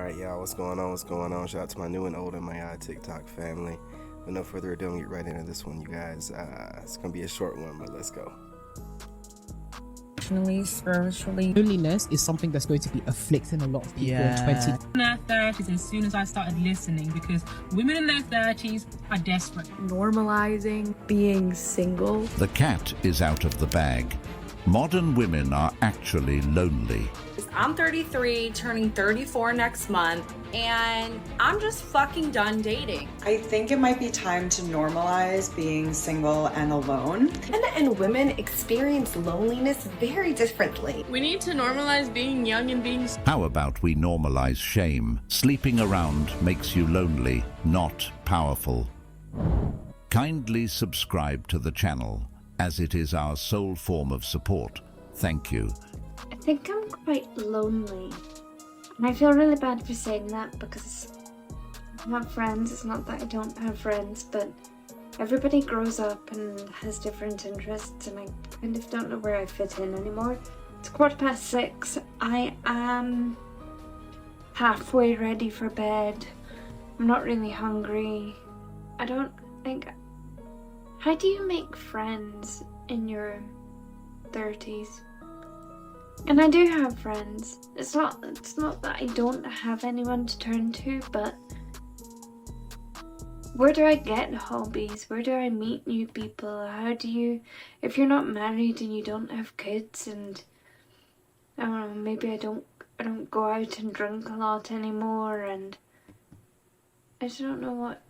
Alright, y'all, what's going on? What's going on? Shout out to my new and old and my TikTok family. With no further ado, get right into this one, you guys. It's gonna be a short one, but let's go. Spiritually. Loneliness is something that's going to be afflicting a lot of people in 20. In their 30s, as soon as I started listening, because women in their 30s are desperate. Normalizing being single. The cat is out of the bag. Modern women are actually lonely. I'm 33, turning 34 next month, and I'm just fucking done dating. I think it might be time to normalize being single and alone. Men and women experience loneliness very differently. We need to normalize being young and being... How about we normalize shame? Sleeping around makes you lonely, not powerful. Kindly subscribe to the channel, as it is our sole form of support. Thank you. I think I'm quite lonely, and I feel really bad for saying that because I have friends. It's not that I don't have friends, but everybody grows up and has different interests, and I kind of don't know where I fit in anymore. It's 6:15. I am halfway ready for bed. I'm not really hungry. I don't think... How do you make friends in your 30s? And I do have friends. It's not that I don't have anyone to turn to, but where do I get hobbies? Where do I meet new people? How do you, if you're not married and you don't have kids, and I don't know, maybe I don't go out and drink a lot anymore, and I just don't know what.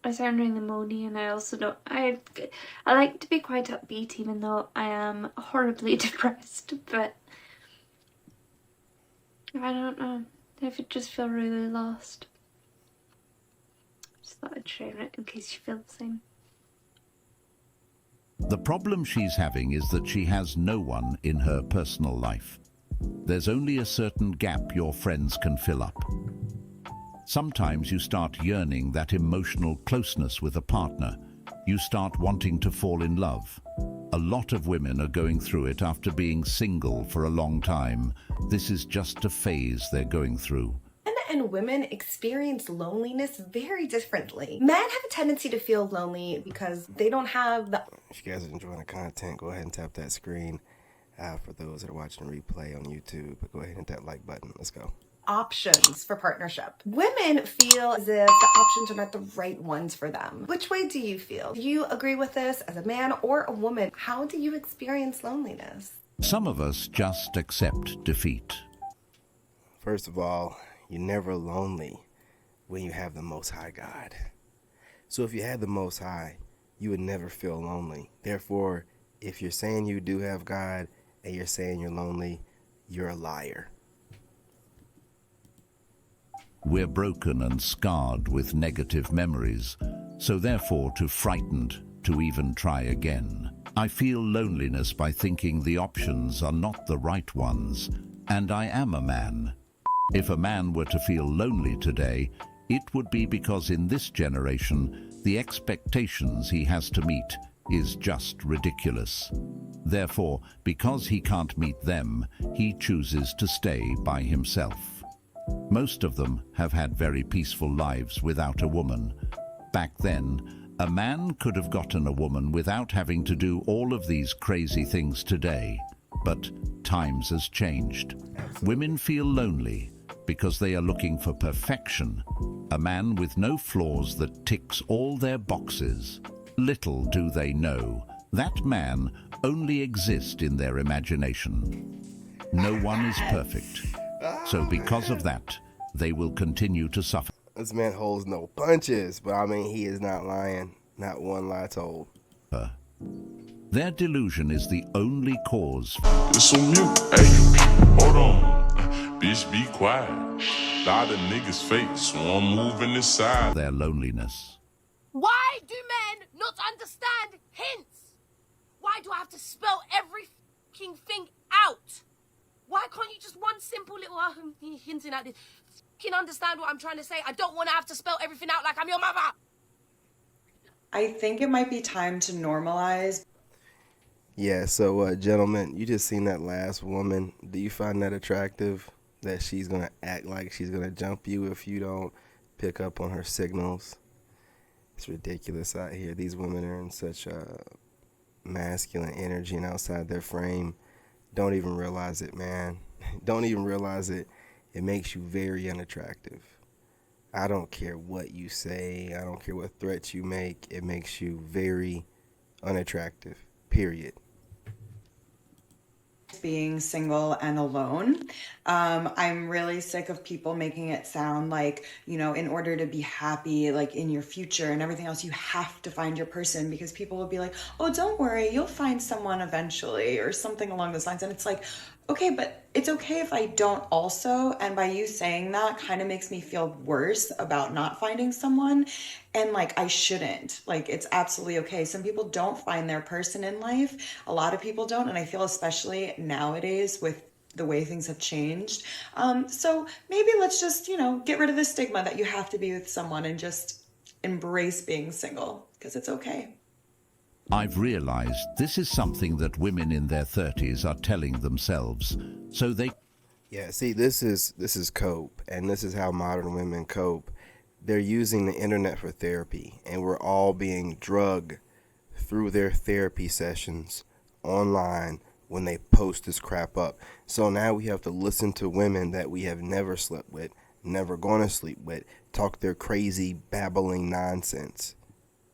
I sound really moany, and I also don't. I like to be quite upbeat, even though I am horribly depressed. But I don't know. I just feel really lost. Just thought I'd share it in case you feel the same. The problem she's having is that she has no one in her personal life. There's only a certain gap your friends can fill up. Sometimes you start yearning that emotional closeness with a partner. You start wanting to fall in love. A lot of women are going through it after being single for a long time. This is just a phase they're going through. Men and women experience loneliness very differently. Men have a tendency to feel lonely because they don't have the... If you guys are enjoying the content, go ahead and tap that screen. For those that are watching the replay on YouTube, go ahead and hit that like button. Let's go. options for partnership. Women feel as if the options are not the right ones for them. Which way do you feel? Do you agree with this as a man or a woman? How do you experience loneliness? Some of us just accept defeat. First of all, you're never lonely when you have the Most High God. So if you had the Most High, you would never feel lonely. Therefore, if you're saying you do have God and you're saying you're lonely, you're a liar. We're broken and scarred with negative memories, so therefore too frightened to even try again. I feel loneliness by thinking the options are not the right ones, and I am a man. If a man were to feel lonely today, it would be because in this generation, the expectations he has to meet is just ridiculous. Therefore, because he can't meet them, he chooses to stay by himself. Most of them have had very peaceful lives without a woman. Back then, a man could have gotten a woman without having to do all of these crazy things today. But times has changed. Women feel lonely because they are looking for perfection, a man with no flaws that ticks all their boxes. Little do they know, that man only exists in their imagination. No one is perfect. So because of that, they will continue to suffer. This man holds no punches, but I mean, he is not lying. Not one lie told. Their delusion is the only cause. It's on mute. Hey, hold on. Bitch, be quiet. Lot of niggas fake, so I'm moving inside. Their loneliness. Why do men not understand hints? Why do I have to spell every fucking thing out? Why can't you just one simple little hinting at this? Can understand what I'm trying to say? I don't want to have to spell everything out like I'm your mother. I think it might be time to normalize. Yeah, so gentlemen, you just seen that last woman. Do you find that attractive? that she's gonna act like she's gonna jump you if you don't pick up on her signals. It's ridiculous out here. These women are in such a masculine energy and outside their frame. Don't even realize it, man. Don't even realize it. It makes you very unattractive. I don't care what you say. I don't care what threats you make. It makes you very unattractive, period. Being single and alone. I'm really sick of people making it sound like, you know, in order to be happy, like in your future and everything else, you have to find your person, because people will be like, oh, don't worry, you'll find someone eventually, or something along those lines. And it's like, okay, but it's okay if I don't also. And by you saying that kind of makes me feel worse about not finding someone. And like, I shouldn't. Like, it's absolutely okay. Some people don't find their person in life. A lot of people don't. And I feel especially nowadays with the way things have changed. So maybe let's just, you know, get rid of the stigma that you have to be with someone and just embrace being single, because it's okay. I've realized this is something that women in their 30s are telling themselves, so they... Yeah, see, this is cope, and this is how modern women cope. They're using the internet for therapy, and we're all being drugged through their therapy sessions online when they post this crap up. So now we have to listen to women that we have never slept with, never gonna sleep with, talk their crazy, babbling nonsense.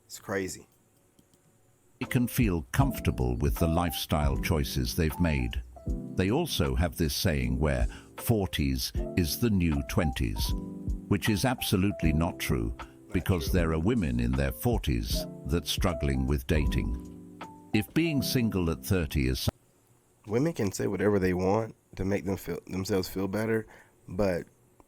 It's crazy. They can feel comfortable with the lifestyle choices they've made. They also have this saying where 40s is the new 20s, which is absolutely not true, because there are women in their 40s that's struggling with dating. If being single at 30 is... Women can say whatever they want to make themselves feel better, but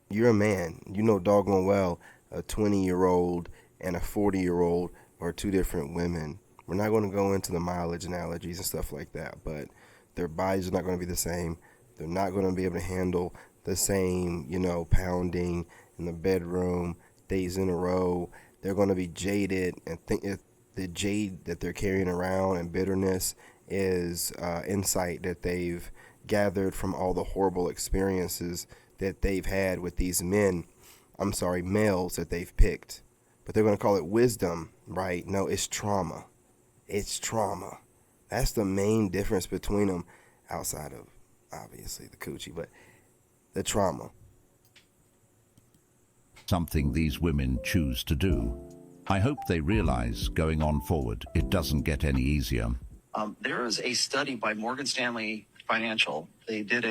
you're a man. You know doggone well a 20-year-old and a 40-year-old are two different women. We're not going to go into the mileage analogies and stuff like that, but their bodies are not going to be the same. They're not going to be able to handle the same, you know, pounding in the bedroom days in a row. They're going to be jaded and think if the jade that they're carrying around and bitterness is insight that they've gathered from all the horrible experiences that they've had with these males that they've picked. But they're going to call it wisdom, right? No, it's trauma. It's trauma. That's the main difference between them, outside of obviously the coochie, but the trauma. Something these women choose to do. I hope they realize going on forward, it doesn't get any easier. There is a study by Morgan Stanley Financial. They did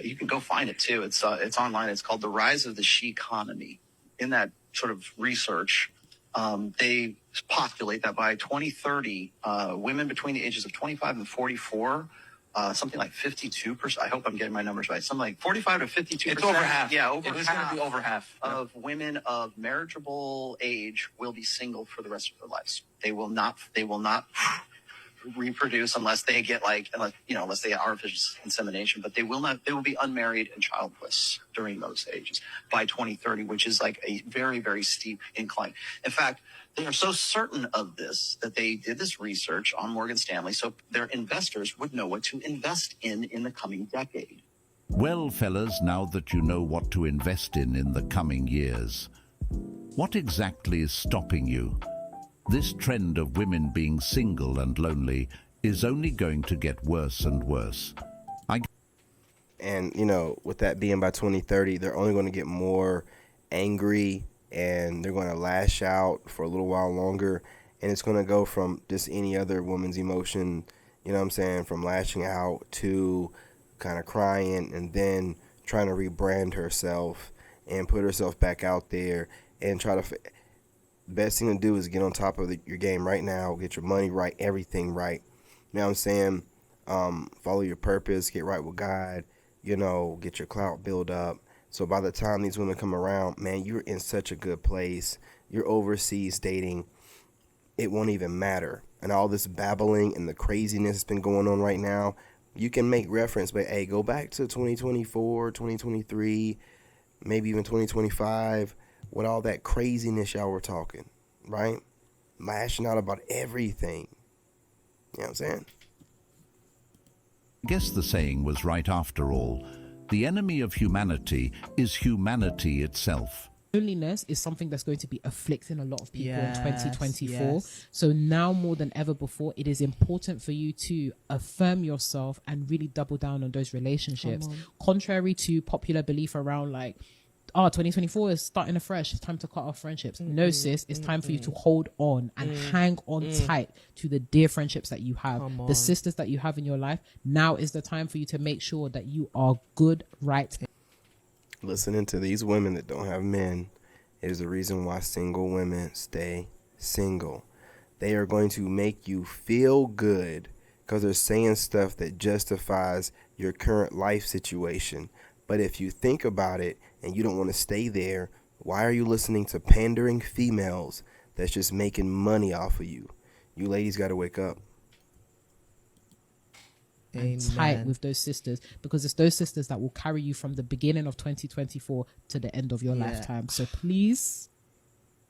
you can go find it too. It's online. It's called The Rise of the She Economy. In that sort of research, they postulate that by 2030, women between the ages of 25 and 44, something like 52%. I hope I'm getting my numbers right. Something like 45 to 52%. It's over half. Yeah, over It is half. going to be over half of women of marriageable age will be single for the rest of their lives. They will not reproduce unless they get unless they get artificial insemination, but they will be unmarried and childless during those ages by 2030, which is like a very, very steep incline. In fact, they are so certain of this that they did this research on Morgan Stanley so their investors would know what to invest in the coming decade. Well, fellas, now that you know what to invest in the coming years, what exactly is stopping you? This trend of women being single and lonely is only going to get worse and worse. And, you know, with that being by 2030, they're only going to get more angry and they're going to lash out for a little while longer. And it's going to go from just any other woman's emotion, you know what I'm saying, from lashing out to kind of crying and then trying to rebrand herself and put herself back out there and try to... The best thing to do is get on top of your game right now, get your money right, everything right. You know what I'm saying? Follow your purpose, get right with God, you know, get your clout build up. So by the time these women come around, man, you're in such a good place. You're overseas dating. It won't even matter. And all this babbling and the craziness that's been going on right now, you can make reference, but hey, go back to 2024, 2023, maybe even 2025. With all that craziness y'all were talking, right? Lashing out about everything. You know what I'm saying? I guess the saying was right after all. The enemy of humanity is humanity itself. Loneliness is something that's going to be afflicting a lot of people in Yes, 2024. yes. So now more than ever before, it is important for you to affirm yourself and really double down on those relationships. Contrary to popular belief around like, 2024 is starting afresh, it's time to cut off friendships. No, sis, it's time for you to hold on and hang on tight to the dear friendships that you have, the sisters that you have in your life. Now is the time for you to make sure that you are good, right? Listening to these women that don't have men is the reason why single women stay single. They are going to make you feel good because they're saying stuff that justifies your current life situation. But if you think about it and you don't want to stay there, why are you listening to pandering females that's just making money off of you? You ladies got to wake up. And tight with those sisters, because it's those sisters that will carry you from the beginning of 2024 to the end of your lifetime. So please.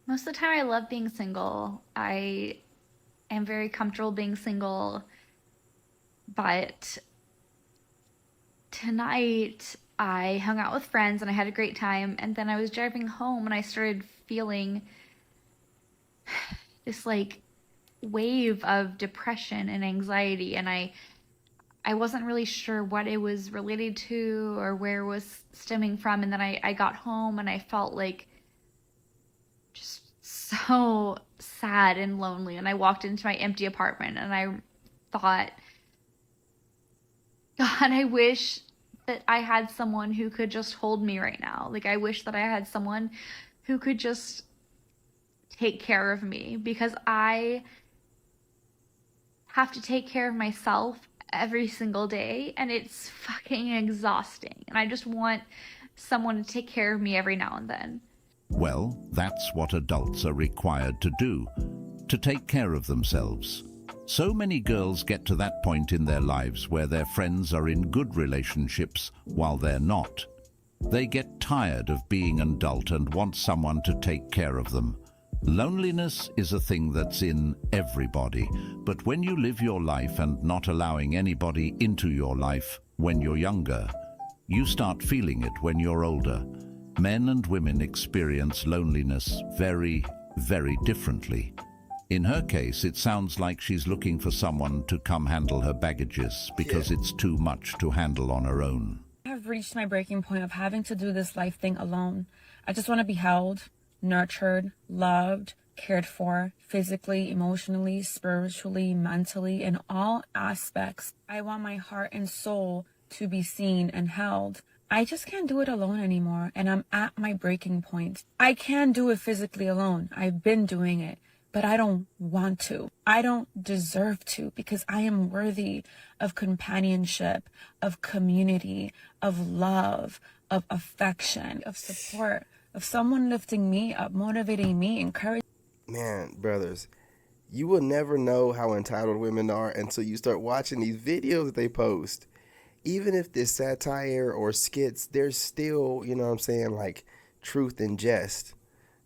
Most of the time I love being single. I am very comfortable being single. But tonight I hung out with friends and I had a great time. And then I was driving home and I started feeling this like wave of depression and anxiety. And I wasn't really sure what it was related to or where it was stemming from. And then I got home and I felt like just so sad and lonely. And I walked into my empty apartment and I thought, God, I wish that I had someone who could just hold me right now. Like, I wish that I had someone who could just take care of me, because I have to take care of myself every single day and it's fucking exhausting, and I just want someone to take care of me every now and then. Well, that's what adults are required to do, to take care of themselves. So many girls get to that point in their lives where their friends are in good relationships while they're not. They get tired of being an adult and want someone to take care of them. Loneliness is a thing that's in everybody, but when you live your life and not allowing anybody into your life when you're younger, you start feeling it when you're older. Men and women experience loneliness very, very differently. In her case, it sounds like she's looking for someone to come handle her baggages because it's too much to handle on her own. I have reached my breaking point of having to do this life thing alone. I just want to be held, nurtured, loved, cared for, physically, emotionally, spiritually, mentally, in all aspects. I want my heart and soul to be seen and held. I just can't do it alone anymore, and I'm at my breaking point. I can do it physically alone. I've been doing it, but I don't want to. I don't deserve to, because I am worthy of companionship, of community, of love, of affection, of support, of someone lifting me up, motivating me, encouraging. Man, brothers, you will never know how entitled women are until you start watching these videos that they post. Even if there's satire or skits, there's still, you know what I'm saying, like truth and jest.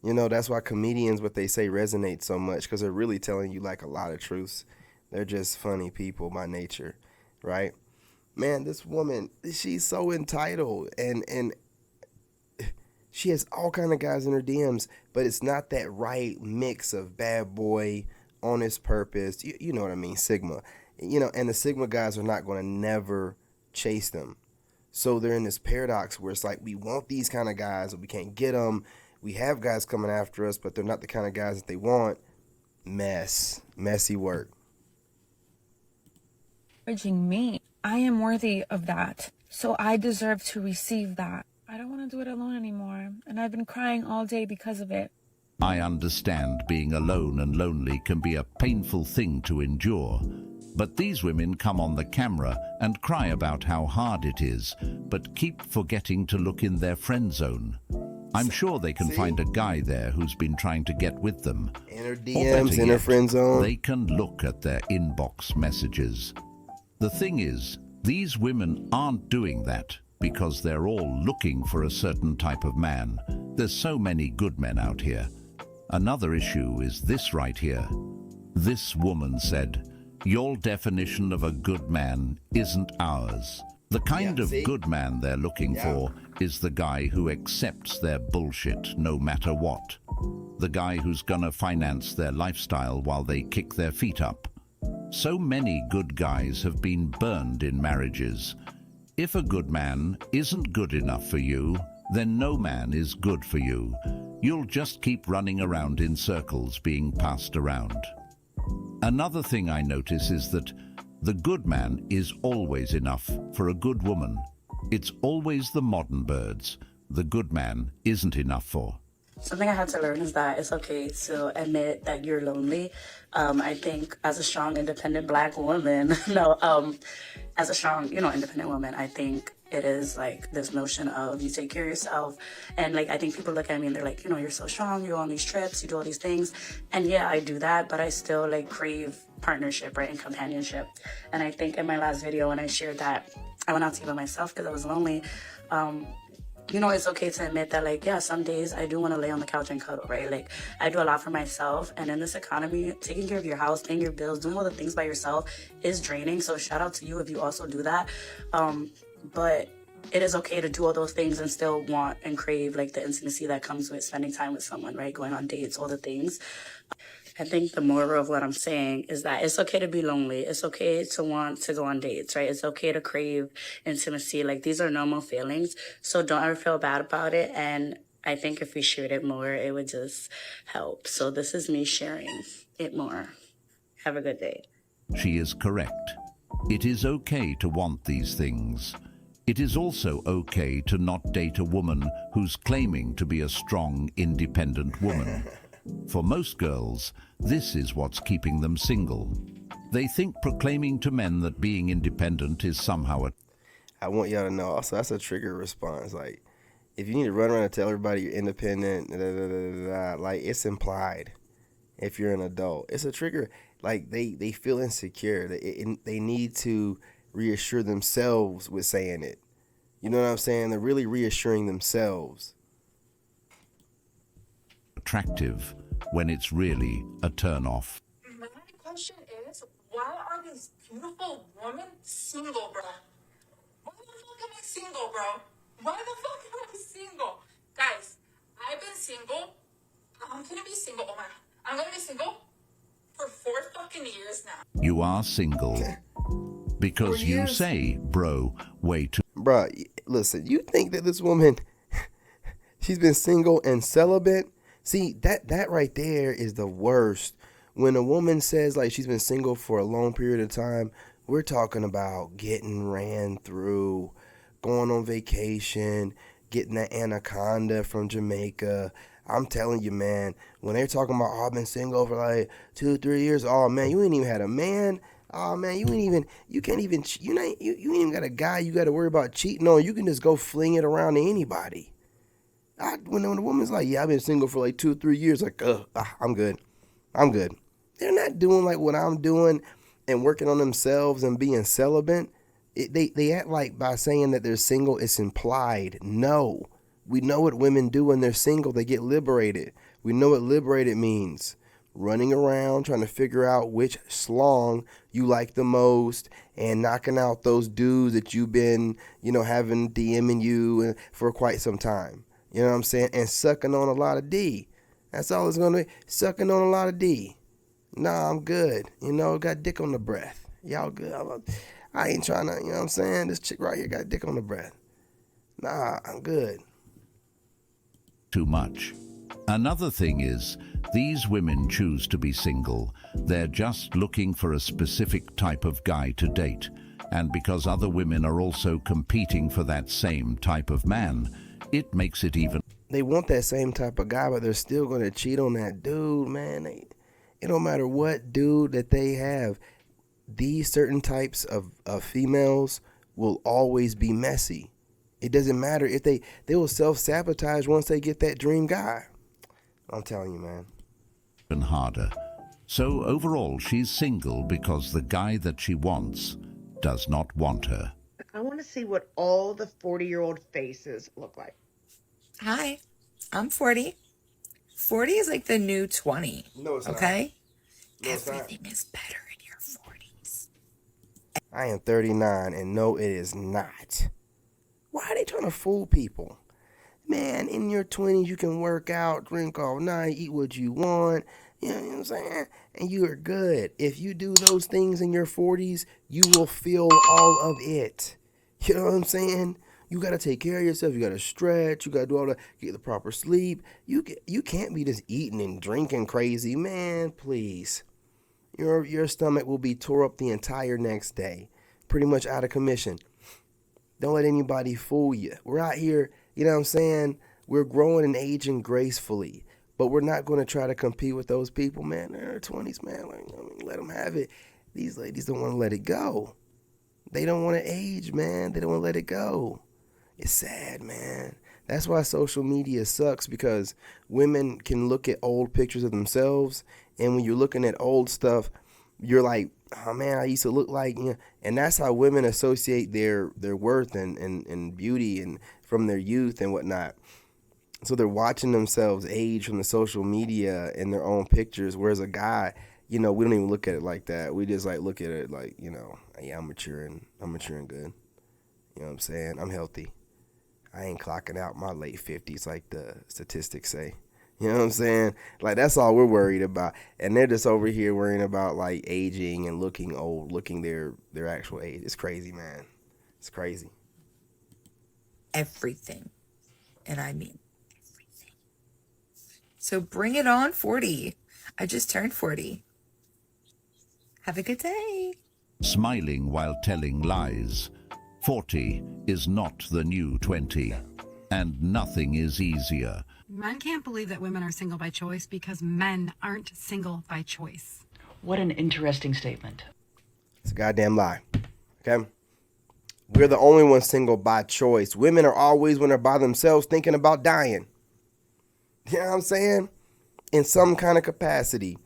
You know, that's why comedians, what they say resonates so much, because they're really telling you like a lot of truths. They're just funny people by nature, right? Man, this woman, she's so entitled, and she has all kind of guys in her DMs, but it's not that right mix of bad boy, honest purpose. You know what I mean, Sigma. You know, and the Sigma guys are not going to never chase them. So they're in this paradox where it's like, we want these kind of guys, but we can't get them. We have guys coming after us, but they're not the kind of guys that they want. Messy work. Encouraging me. I am worthy of that. So I deserve to receive that. I don't want to do it alone anymore. And I've been crying all day because of it. I understand being alone and lonely can be a painful thing to endure. But these women come on the camera and cry about how hard it is, but keep forgetting to look in their friend zone. I'm sure they can find a guy there who's been trying to get with them. In her DMs, in her friend zone. They can look at their inbox messages. The thing is, these women aren't doing that because they're all looking for a certain type of man. There's so many good men out here. Another issue is this right here. This woman said, "Your definition of a good man isn't ours. The kind Yeah, of see? good man they're looking for is the guy who accepts their bullshit no matter what. The guy who's gonna finance their lifestyle while they kick their feet up. So many good guys have been burned in marriages. If a good man isn't good enough for you, then no man is good for you. You'll just keep running around in circles being passed around. Another thing I notice is that the good man is always enough for a good woman. It's always the modern birds the good man isn't enough for. Something I had to learn is that it's okay to admit that you're lonely. I think as a strong, independent Black woman, as a strong, independent woman, I think it is like this notion of you take care of yourself. And like, I think people look at me and they're like, you're so strong, you go on these trips, you do all these things. And yeah, I do that, but I still like crave partnership, right, and companionship. And I think in my last video when I shared that I went out to eat by myself because I was lonely, it's okay to admit that, like, yeah, some days I do want to lay on the couch and cuddle, right? Like, I do a lot for myself. And in this economy, taking care of your house, paying your bills, doing all the things by yourself is draining. So shout out to you if you also do that. But it is okay to do all those things and still want and crave, like, the intimacy that comes with spending time with someone, right? Going on dates, all the things. I think the moral of what I'm saying is that it's okay to be lonely. It's okay to want to go on dates, right? It's okay to crave intimacy. Like, these are normal feelings. So don't ever feel bad about it. And I think if we shared it more, it would just help. So this is me sharing it more. Have a good day. She is correct. It is okay to want these things. It is also okay to not date a woman who's claiming to be a strong, independent woman. For most girls, this is what's keeping them single. They think proclaiming to men that being independent is somehow a... I want y'all to know also that's a trigger response. Like, if you need to run around and tell everybody you're independent, like, it's implied. If you're an adult, it's a trigger. Like, they feel insecure. They need to reassure themselves with saying it. You know what I'm saying? They're really reassuring themselves. Attractive when it's really a turn-off. My question is, why are these beautiful women single, bro? Why the fuck am I single, bro? Why the fuck am I single? Guys, I've been single. I'm gonna be single. Oh my God. I'm gonna be single for 4 fucking years now. You are single. Because you say, bro, way too... Bruh, listen, you think that this woman, she's been single and celibate? See, that right there is the worst. When a woman says, like, she's been single for a long period of time, we're talking about getting ran through, going on vacation, getting that anaconda from Jamaica. I'm telling you, man, when they're talking about, oh, I've been single for like 2-3 years, oh, man, you ain't even had a man. Oh, man, you ain't even got a guy you got to worry about cheating on. You can just go fling it around to anybody. When a woman's like, yeah, I've been single for like 2-3 years, like, I'm good. They're not doing like what I'm doing and working on themselves and being celibate. They act like by saying that they're single, it's implied. No, we know what women do when they're single. They get liberated. We know what liberated means. Running around trying to figure out which slong you like the most and knocking out those dudes that you've been, having DMing you for quite some time. You know what I'm saying? And sucking on a lot of D. That's all it's going to be. Sucking on a lot of D. Nah, I'm good. Got dick on the breath. Y'all good. I ain't trying to, you know what I'm saying? This chick right here got dick on the breath. Nah, I'm good. Too much. Another thing is, these women choose to be single. They're just looking for a specific type of guy to date. And because other women are also competing for that same type of man, it makes it even... They want that same type of guy, but they're still going to cheat on that dude, man. It don't matter what dude that they have. These certain types of females will always be messy. It doesn't matter if they will self-sabotage once they get that dream guy. I'm telling you, man. And harder. So overall, she's single because the guy that she wants does not want her. I want to see what all the 40-year-old faces look like. Hi, I'm 40. 40 is like the new 20. No, it's okay? not. No, it's Everything is better in your 40s. I am 39, and no, it is not. Why are they trying to fool people? Man, in your 20s, you can work out, drink all night, eat what you want, you know what I'm saying? And you are good. If you do those things in your 40s, you will feel all of it. You know what I'm saying? You got to take care of yourself. You got to stretch. You got to do all that. Get the proper sleep. You can't be just eating and drinking crazy. Man, please. Your stomach will be tore up the entire next day. Pretty much out of commission. Don't let anybody fool you. We're out here, you know what I'm saying? We're growing and aging gracefully. But we're not going to try to compete with those people, man. They're in their 20s, man. Like, I mean, let them have it. These ladies don't want to let it go. They don't want to age, man. They don't want to let it go. It's sad, man. That's why social media sucks, because women can look at old pictures of themselves, and when you're looking at old stuff, you're like, oh man, I used to look like, you know, and that's how women associate their worth and beauty and from their youth and whatnot. So they're watching themselves age from the social media and their own pictures, whereas a guy, you know, we don't even look at it like that. We just like look at it like, you know, yeah, I'm maturing good. You know what I'm saying? I'm healthy. I ain't clocking out my late 50s like the statistics say. You know what I'm saying? Like, that's all we're worried about. And they're just over here worrying about, like, aging and looking old, looking their actual age. It's crazy, man. It's crazy. Everything. And I mean everything. So bring it on, 40. I just turned 40. Have a good day. Smiling while telling lies. 40 is not the new 20, and nothing is easier. Men can't believe that women are single by choice because men aren't single by choice. What an interesting statement. It's a goddamn lie. Okay? We're the only ones single by choice. Women are always, when they're by themselves, thinking about dying. You know what I'm saying? In some kind of capacity.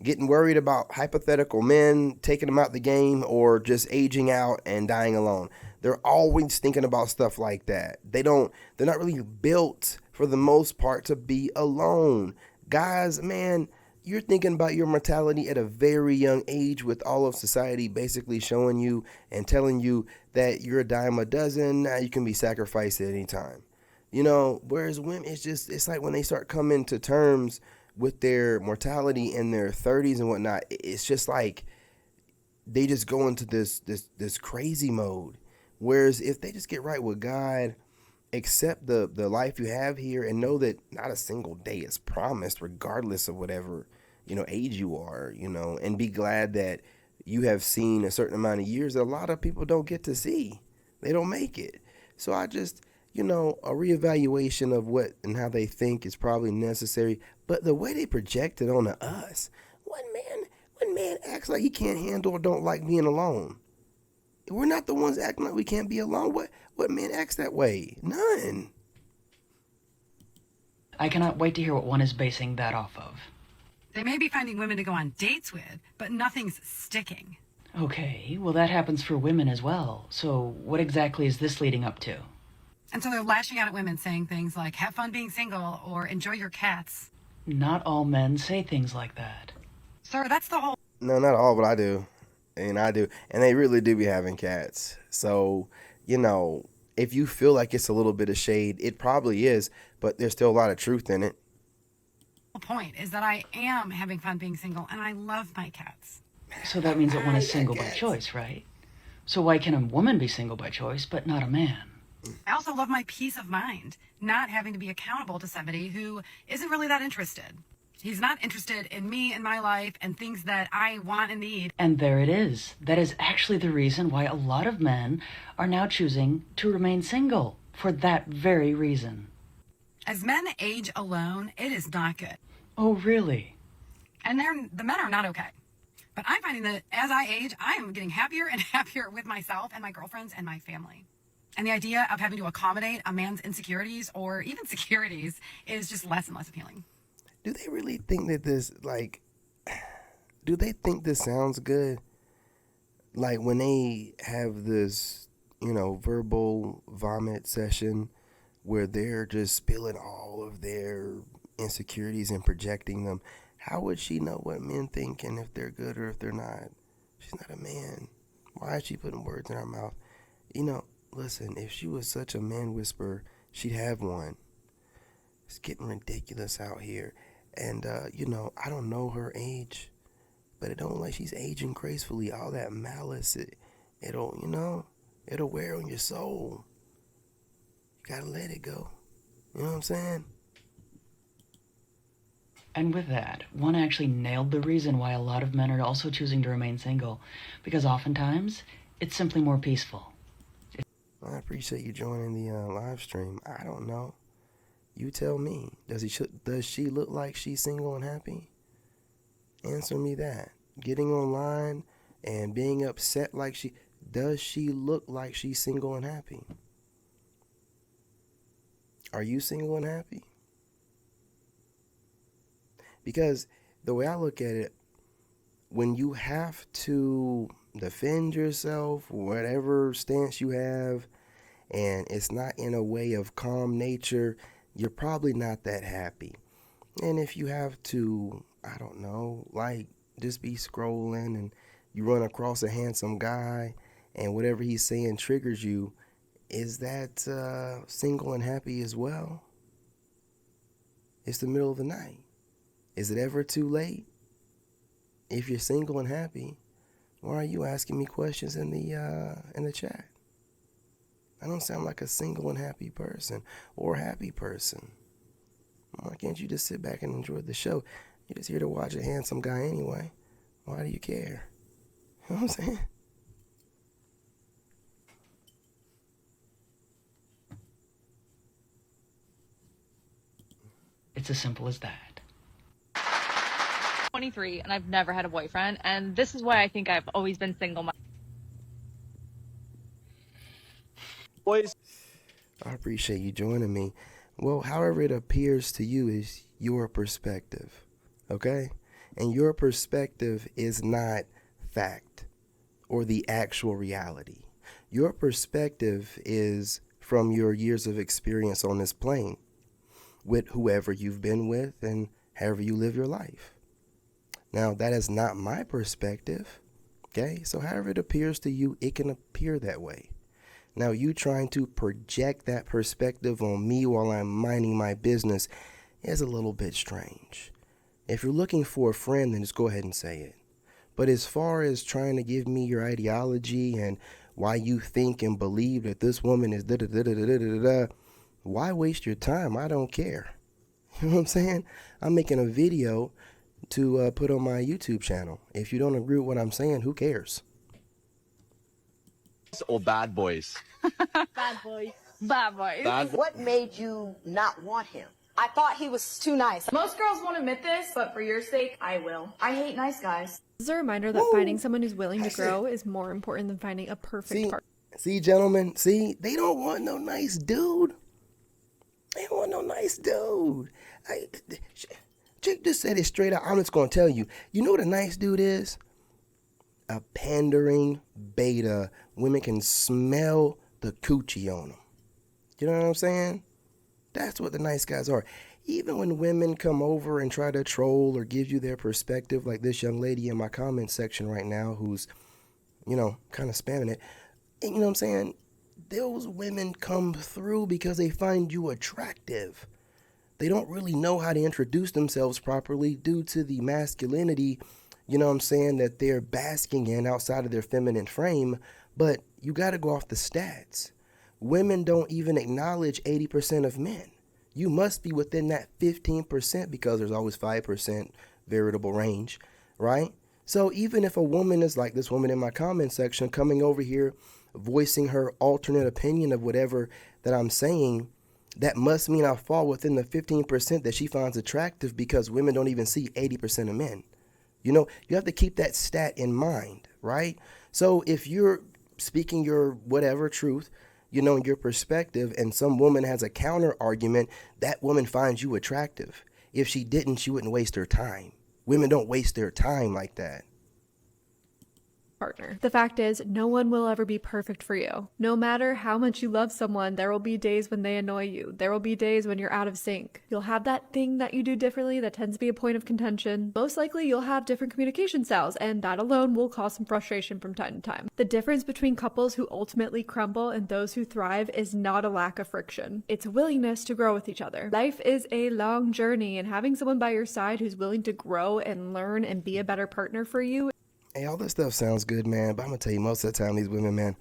Getting worried about hypothetical men, taking them out the game, or just aging out and dying alone. They're always thinking about stuff like that. They're not really built, for the most part, to be alone. Guys, man, you're thinking about your mortality at a very young age, with all of society basically showing you and telling you that you're a dime a dozen. Now you can be sacrificed at any time. You know, whereas women, it's like when they start coming to terms with their mortality in their 30s and whatnot, it's just like they just go into this crazy mode. Whereas if they just get right with God, accept the life you have here, and know that not a single day is promised, regardless of whatever, you know, age you are, you know, and be glad that you have seen a certain amount of years that a lot of people don't get to see. They don't make it. So I just, you know, a reevaluation of what and how they think is probably necessary. But the way they project it onto us, one man acts like he can't handle or don't like being alone. We're not the ones acting like we can't be alone. What man acts that way? None. I cannot wait to hear what one is basing that off of. They may be finding women to go on dates with, but nothing's sticking. Okay, well that happens for women as well. So what exactly is this leading up to? And so they're lashing out at women, saying things like, have fun being single, or enjoy your cats. Not all men say things like that. Sir, that's the whole... No, not all, but I do. And I do. And they really do be having cats. So, you know, if you feel like it's a little bit of shade, it probably is, but there's still a lot of truth in it. The point is that I am having fun being single, and I love my cats. So that means that one is single by choice, right? So why can a woman be single by choice, but not a man? I also love my peace of mind, not having to be accountable to somebody who isn't really that interested. He's not interested in me and my life and things that I want and need. And there it is. That is actually the reason why a lot of men are now choosing to remain single, for that very reason. As men age alone, it is not good. Oh, really? And the men are not okay. But I'm finding that as I age, I am getting happier and happier with myself and my girlfriends and my family. And the idea of having to accommodate a man's insecurities or even securities is just less and less appealing. Do they really think that do they think this sounds good? Like when they have this, you know, verbal vomit session where they're just spilling all of their insecurities and projecting them. How would she know what men think and if they're good or if they're not? She's not a man. Why is she putting words in our mouth? You know, listen, if she was such a man whisperer, she'd have one. It's getting ridiculous out here. And, you know, I don't know her age, but it don't look like she's aging gracefully. All that malice, it'll, you know, it'll wear on your soul. You gotta let it go. You know what I'm saying? And with that, one actually nailed the reason why a lot of men are also choosing to remain single, because oftentimes it's simply more peaceful. I appreciate you joining the live stream. I don't know. You tell me. Does she look like she's single and happy? Answer me that. Getting online and being upset like does she look like she's single and happy? Are you single and happy? Because the way I look at it, when you have to defend yourself, whatever stance you have, and it's not in a way of calm nature, you're probably not that happy. And if you have to, I don't know, like just be scrolling and you run across a handsome guy and whatever he's saying triggers you, is that single and happy as well? It's the middle of the night. Is it ever too late? If you're single and happy, why are you asking me questions in the chat? I don't sound like a single and happy person or happy person. Why can't you just sit back and enjoy the show? You're just here to watch a handsome guy anyway. Why do you care? You know what I'm saying? It's as simple as that. 23 and I've never had a boyfriend, and this is why I think I've always been single. Boys, I appreciate you joining me. Well, however it appears to you is your perspective, okay? And your perspective is not fact or the actual reality. Your perspective is from your years of experience on this plane with whoever you've been with and however you live your life. Now, that is not my perspective, okay? So however it appears to you, it can appear that way. Now, you trying to project that perspective on me while I'm minding my business is a little bit strange. If you're looking for a friend, then just go ahead and say it. But as far as trying to give me your ideology and why you think and believe that this woman is da-da-da-da-da-da-da, why waste your time? I don't care. You know what I'm saying? I'm making a video to put on my YouTube channel. If you don't agree with what I'm saying, who cares? Or bad boys? Bad boys. Bad boys. What made you not want him? I thought he was too nice. Most girls won't admit this, but for your sake, I will. I hate nice guys. This is a reminder that finding someone who's willing to grow is more important than finding a perfect partner. See, gentlemen, they don't want no nice dude. They don't want no nice dude. Chick just said it straight out. I'm just going to tell you. You know what a nice dude is? A pandering beta. Women can smell the coochie on them. You know what I'm saying? That's what the nice guys are. Even when women come over and try to troll or give you their perspective, like this young lady in my comment section right now who's, you know, kind of spamming it. And you know what I'm saying? Those women come through because they find you attractive. They don't really know how to introduce themselves properly due to the masculinity, you know what I'm saying, that they're basking in outside of their feminine frame. But you got to go off the stats. Women don't even acknowledge 80% of men. You must be within that 15% because there's always 5% variable range, right? So even if a woman is like this woman in my comment section coming over here, voicing her alternate opinion of whatever that I'm saying, that must mean I fall within the 15% that she finds attractive because women don't even see 80% of men. You know, you have to keep that stat in mind, right? So if you're speaking your whatever truth, you know, your perspective, and some woman has a counter argument, that woman finds you attractive. If she didn't, she wouldn't waste her time. Women don't waste their time like that. partner. The fact is, no one will ever be perfect for you. No matter how much you love someone, there will be days when they annoy you. There will be days when you're out of sync. You'll have that thing that you do differently that tends to be a point of contention. Most likely, you'll have different communication styles, and that alone will cause some frustration from time to time. The difference between couples who ultimately crumble and those who thrive is not a lack of friction. It's a willingness to grow with each other. Life is a long journey, and having someone by your side who's willing to grow and learn and be a better partner for you. Hey, all this stuff sounds good, man, but I'm going to tell you, most of the time, these women, man,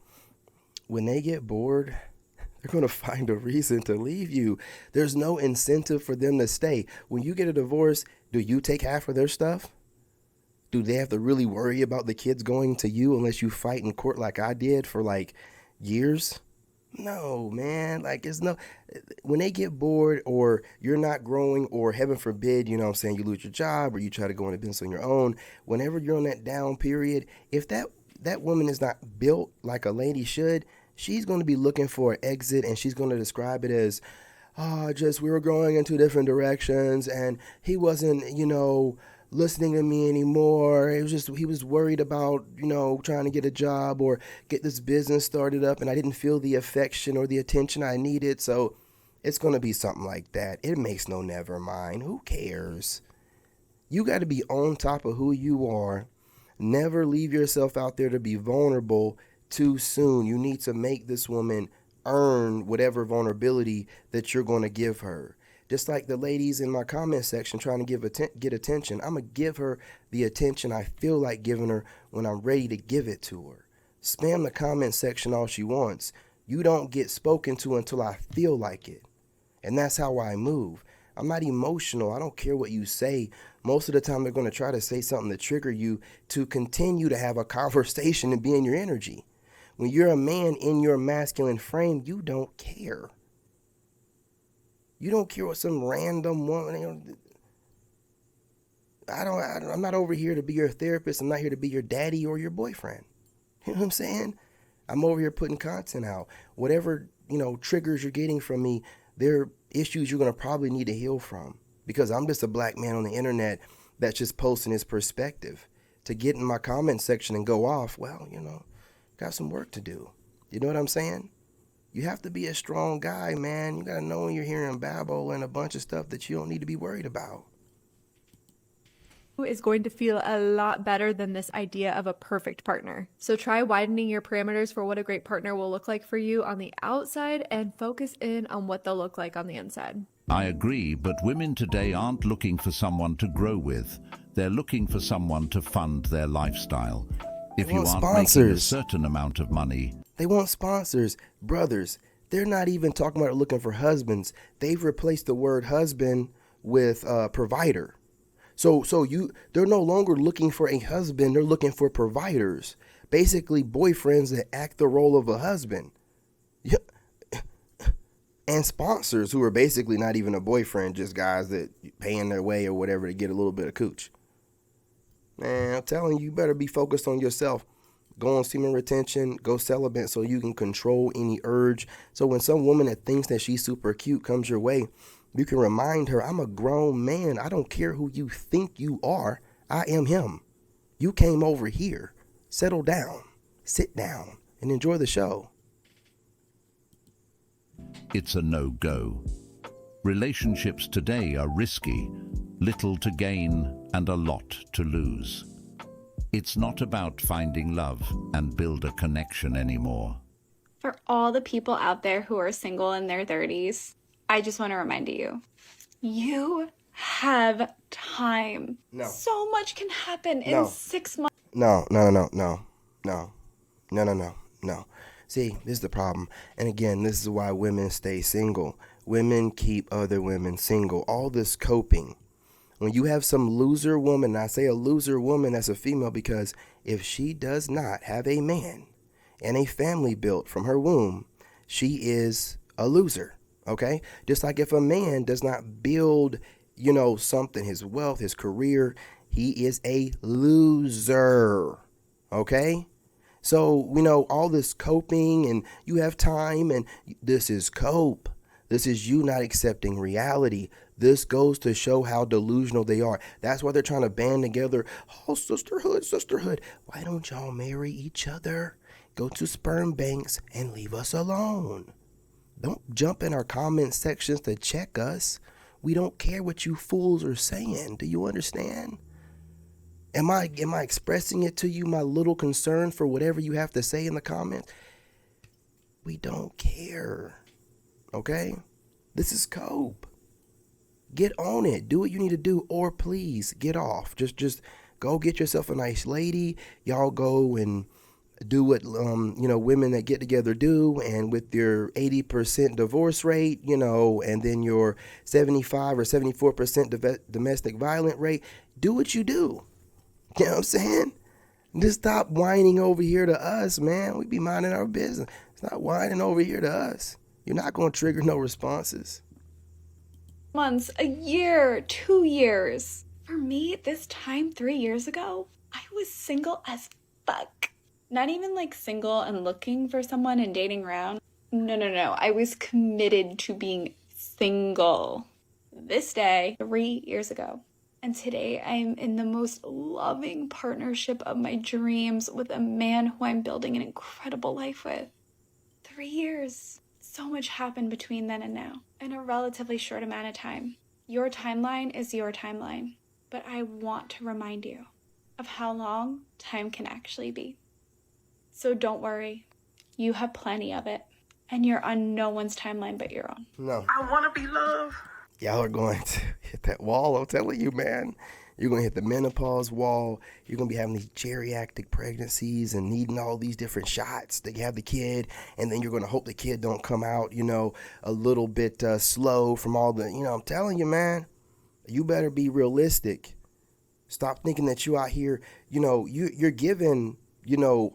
when they get bored, they're going to find a reason to leave you. There's no incentive for them to stay. When you get a divorce, do you take half of their stuff? Do they have to really worry about the kids going to you unless you fight in court like I did for like years? No, man. Like, it's no, when they get bored or you're not growing or heaven forbid, you know what I'm saying, you lose your job or you try to go into business on your own, whenever you're on that down period, if that woman is not built like a lady should, she's going to be looking for an exit, and she's going to describe it as, we were going in two different directions and he wasn't, listening to me anymore. It was just, he was worried about, trying to get a job or get this business started up, and I didn't feel the affection or the attention I needed. So it's going to be something like that. It makes no never mind. Who cares? You got to be on top of who you are. Never leave yourself out there to be vulnerable too soon. You need to make this woman earn whatever vulnerability that you're going to give her. Just like the ladies in my comment section trying to get attention, I'm going to give her the attention I feel like giving her when I'm ready to give it to her. Spam the comment section all she wants. You don't get spoken to until I feel like it. And that's how I move. I'm not emotional. I don't care what you say. Most of the time they're going to try to say something to trigger you to continue to have a conversation and be in your energy. When you're a man in your masculine frame, you don't care. You don't care what some random woman. I'm not over here to be your therapist. I'm not here to be your daddy or your boyfriend. You know what I'm saying? I'm over here putting content out. Whatever, triggers you're getting from me, they're issues you're going to probably need to heal from. Because I'm just a black man on the internet that's just posting his perspective. To get in my comment section and go off, well, got some work to do. You know what I'm saying? You have to be a strong guy, man. You got to know when you're hearing babble and a bunch of stuff that you don't need to be worried about. Is going to feel a lot better than this idea of a perfect partner. So try widening your parameters for what a great partner will look like for you on the outside and focus in on what they'll look like on the inside. I agree, but women today aren't looking for someone to grow with. They're looking for someone to fund their lifestyle. If you aren't making a certain amount of money, they want sponsors. Brothers, they're not even talking about looking for husbands. They've replaced the word husband with provider. So they're no longer looking for a husband. They're looking for providers. Basically, boyfriends that act the role of a husband. Yeah. And sponsors who are basically not even a boyfriend, just guys that paying their way or whatever to get a little bit of cooch. Man, I'm telling you, you better be focused on yourself. Go on semen retention, go celibate so you can control any urge. So when some woman that thinks that she's super cute comes your way, you can remind her, I'm a grown man. I don't care who you think you are. I am him. You came over here. Settle down, sit down, and enjoy the show. It's a no-go. Relationships today are risky, little to gain and a lot to lose. It's not about finding love and build a connection anymore. For all the people out there who are single in their 30s, I just want to remind you, you have time. No. So much can happen in 6 months. No. See, this is the problem. And again, this is why women stay single. Women keep other women single. All this coping. When you have some loser woman, and I say a loser woman as a female because if she does not have a man and a family built from her womb, she is a loser, okay? Just like if a man does not build, something, his wealth, his career, he is a loser, okay? So, all this coping and you have time and this is cope. This is you not accepting reality. This goes to show how delusional they are. That's why they're trying to band together. Oh, sisterhood, sisterhood. Why don't y'all marry each other? Go to sperm banks and leave us alone. Don't jump in our comment sections to check us. We don't care what you fools are saying. Do you understand? Am I expressing it to you, my little concern for whatever you have to say in the comments? We don't care. Okay? This is cope. Get on it. Do what you need to do, or please get off. Just go get yourself a nice lady. Y'all go and do what women that get together do, and with your 80% divorce rate, and then your 75 or 74% domestic violent rate, do what you do. You know what I'm saying? Just stop whining over here to us, man. We be minding our business. Stop whining over here to us. You're not going to trigger no responses. Months, a year, 2 years. For me, this time 3 years ago, I was single as fuck. Not even like single and looking for someone and dating around. No. I was committed to being single. This day, 3 years ago. And today I'm in the most loving partnership of my dreams with a man who I'm building an incredible life with. 3 years. So much happened between then and now in a relatively short amount of time. Your timeline is your timeline, but I want to remind you of how long time can actually be. So don't worry, you have plenty of it, and you're on no one's timeline but your own. No. I want to be loved. Y'all are going to hit that wall, I'm telling you, man. You're going to hit the menopause wall. You're going to be having these geriatric pregnancies and needing all these different shots to have the kid. And then you're going to hope the kid don't come out, a little bit slow from all the, I'm telling you, man, you better be realistic. Stop thinking that you out here, you're given,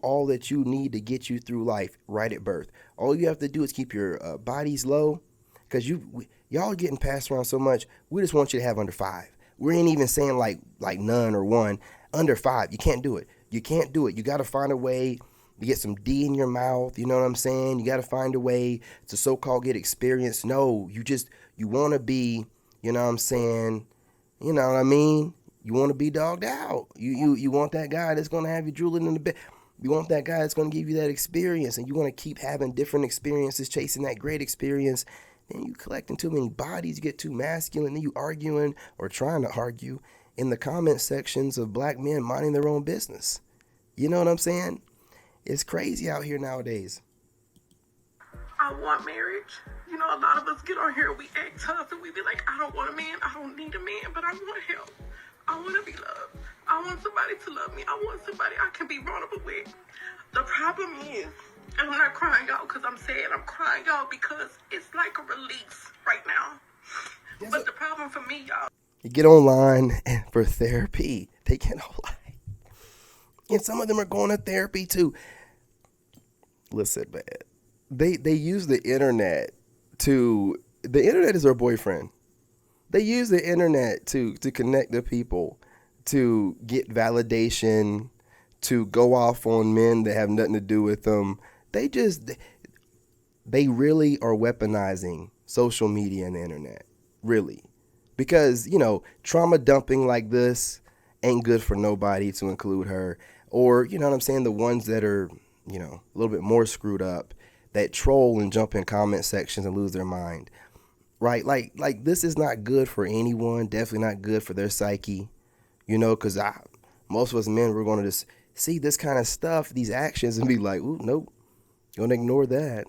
all that you need to get you through life right at birth. All you have to do is keep your bodies low, because y'all are getting passed around so much. We just want you to have under 5. We ain't even saying like none or 1. Under 5, you can't do it. You can't do it. You got to find a way to get some D in your mouth. You know what I'm saying? You got to find a way to so-called get experience. No, you want to be, you know what I'm saying? You know what I mean? You want to be dogged out. You want that guy that's going to have you drooling in the bed. You want that guy that's going to give you that experience, and you want to keep having different experiences, chasing that great experience. Then you collecting too many bodies, you get too masculine, then you arguing or trying to argue in the comment sections of black men minding their own business. You know what I'm saying? It's crazy out here nowadays. I want marriage. A lot of us get on here, we act tough, and we be like, I don't want a man, I don't need a man, but I want help. I want to be loved. I want somebody to love me. I want somebody I can be vulnerable with. The problem is, and I'm not crying out because I'm sad. I'm crying out because it's like a release right now. But the problem for me, y'all. You get online for therapy. They get online. And some of them are going to therapy too. Listen, man. They use the internet the internet is our boyfriend. They use the internet to connect to people, to get validation, to go off on men that have nothing to do with them. They really are weaponizing social media and the internet, really. Because, trauma dumping like this ain't good for nobody, to include her. Or, you know what I'm saying, the ones that are, a little bit more screwed up, that troll and jump in comment sections and lose their mind. Right? Like this is not good for anyone, definitely not good for their psyche. Because most of us men, we're going to just see this kind of stuff, these actions, and be like, ooh, nope, gonna ignore that,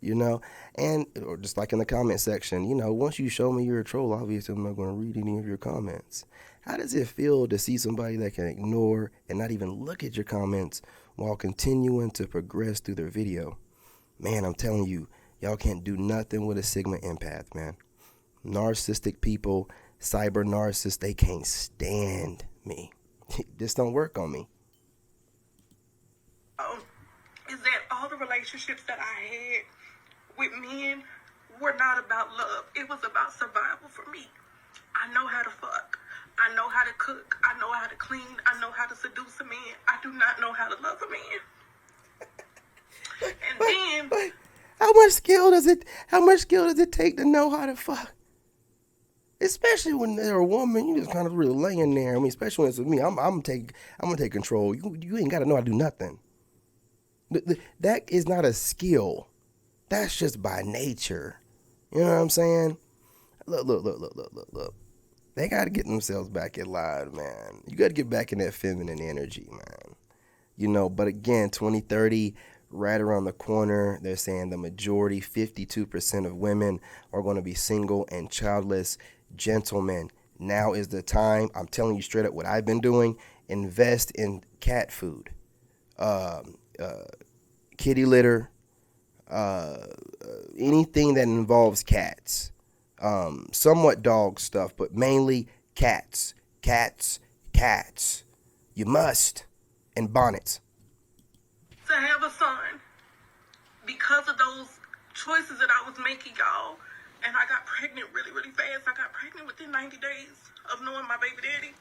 and or just like in the comment section, once you show me you're a troll, obviously I'm not going to read any of your comments. How does it feel to see somebody that can ignore and not even look at your comments while continuing to progress through their video? Man, I'm telling you, y'all can't do nothing with a Sigma empath, man. Narcissistic people, cyber narcissists, they can't stand me. This don't work on me. Is that all the relationships that I had with men were not about love. It was about survival for me. I know how to fuck. I know how to cook. I know how to clean. I know how to seduce a man. I do not know how to love a man. And then How much skill does it take to know how to fuck? Especially when they're a woman, you just kind of really laying there. I mean, especially when it's with me, I'm gonna take control. You ain't got to know how to do nothing. That is not a skill. That's just by nature. You know what I'm saying? Look. They got to get themselves back in line, man. You got to get back in that feminine energy, man. You know, but again, 2030, right around the corner, they're saying the majority, 52% of women are going to be single and childless. Gentlemen, now is the time. I'm telling you straight up what I've been doing. Invest in cat food, kitty litter, anything that involves cats. Somewhat dog stuff, but mainly cats. You must. And bonnets. To have a son, because of those choices that I was making, y'all, and I got pregnant really, really fast. I got pregnant within 90 days of knowing my baby daddy.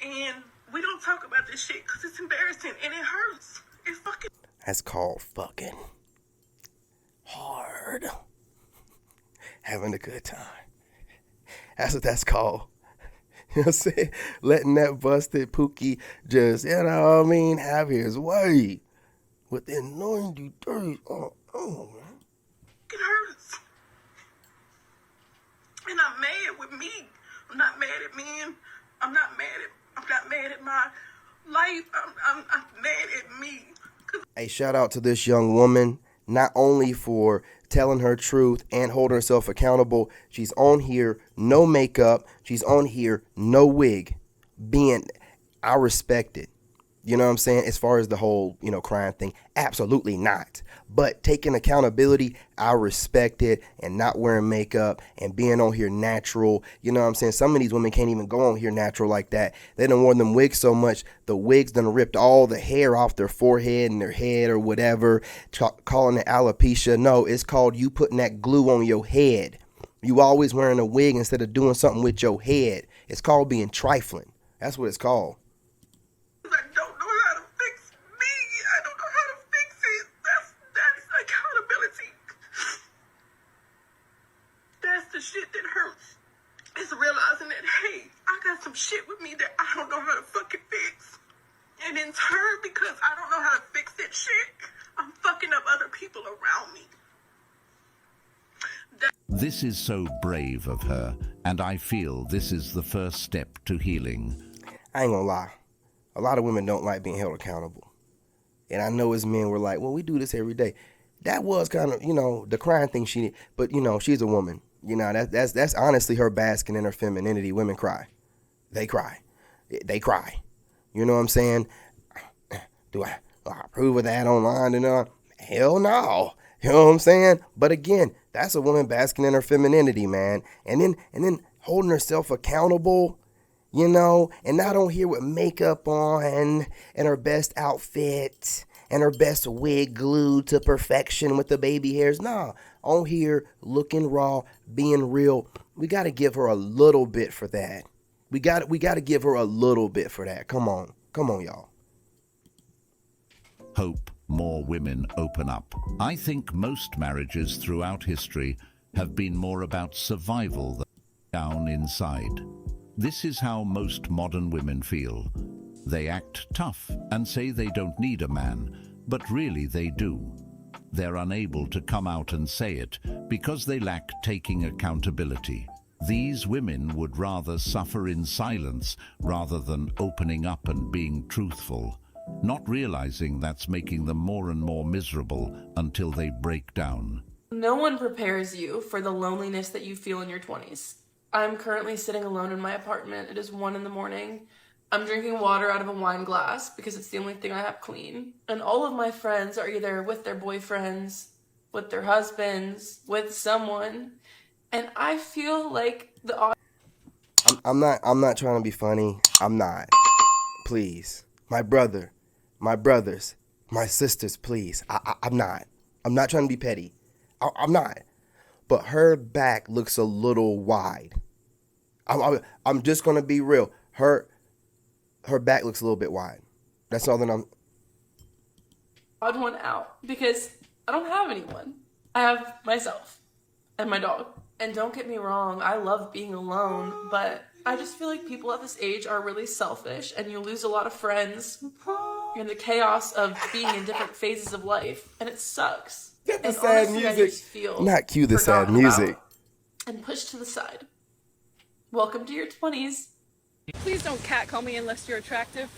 And we don't talk about this shit because it's embarrassing and it hurts. It's fucking. That's called fucking hard. Having a good time. That's what that's called. You know what I'm saying? Letting that busted Pookie just, you know what I mean, have his way within 90 days. Oh, man. It hurts. And I'm mad with me. I'm not mad at men. I'm not mad at my life. I'm mad at me. Hey, shout out to this young woman, not only for telling her truth and holding herself accountable. She's on here, no makeup. She's on here, no wig. I respect it. You know what I'm saying? As far as the whole, crying thing, absolutely not. But taking accountability, I respect it, and not wearing makeup and being on here natural. You know what I'm saying? Some of these women can't even go on here natural like that. They done worn them wigs so much, the wigs done ripped all the hair off their forehead and their head or whatever, calling it alopecia. No, it's called you putting that glue on your head. You always wearing a wig instead of doing something with your head. It's called being trifling. That's what it's called. The shit that hurts is realizing that, hey, I got some shit with me that I don't know how to fucking fix. And in turn, because I don't know how to fix that shit, I'm fucking up other people around me. This is so brave of her, and I feel this is the first step to healing. I ain't gonna lie. A lot of women don't like being held accountable. And I know as men, we're like, well, we do this every day. That was kind of, the crying thing she did. But, she's a woman. That's honestly her basking in her femininity. Women cry. They cry. They cry. You know what I'm saying? Do I approve of that online? Hell no. You know what I'm saying? But again, that's a woman basking in her femininity, man. And then holding herself accountable, and not on here with makeup on and her best outfit and her best wig glued to perfection with the baby hairs. Nah, on here looking raw, being real. We got to give her a little bit for that. We got to give her a little bit for that. Come on, y'all. Hope more women open up. I think most marriages throughout history have been more about survival than down inside. This is how most modern women feel. They act tough and say they don't need a man, but really they do. They're unable to come out and say it because they lack taking accountability. These women would rather suffer in silence rather than opening up and being truthful, not realizing that's making them more and more miserable until they break down. No one prepares you for the loneliness that you feel in your 20s. I'm currently sitting alone in my apartment. It is 1 a.m. I'm drinking water out of a wine glass because it's the only thing I have clean. And all of my friends are either with their boyfriends, with their husbands, with someone. And I feel like I'm not trying to be funny. I'm not. Please. My brothers, my sisters, please. I'm not. I'm not trying to be petty. I'm not. But her back looks a little wide. I'm just going to be real. Her back looks a little bit wide. That's all that I'm... odd one out because I don't have anyone. I have myself and my dog. And don't get me wrong, I love being alone, but I just feel like people at this age are really selfish and you lose a lot of friends in the chaos of being in different phases of life, and it sucks. Get the And sad honestly, I music. just feel Not cue the sad forgotten music. about and pushed to the side. Welcome to your 20s. Please don't catcall me unless you're attractive.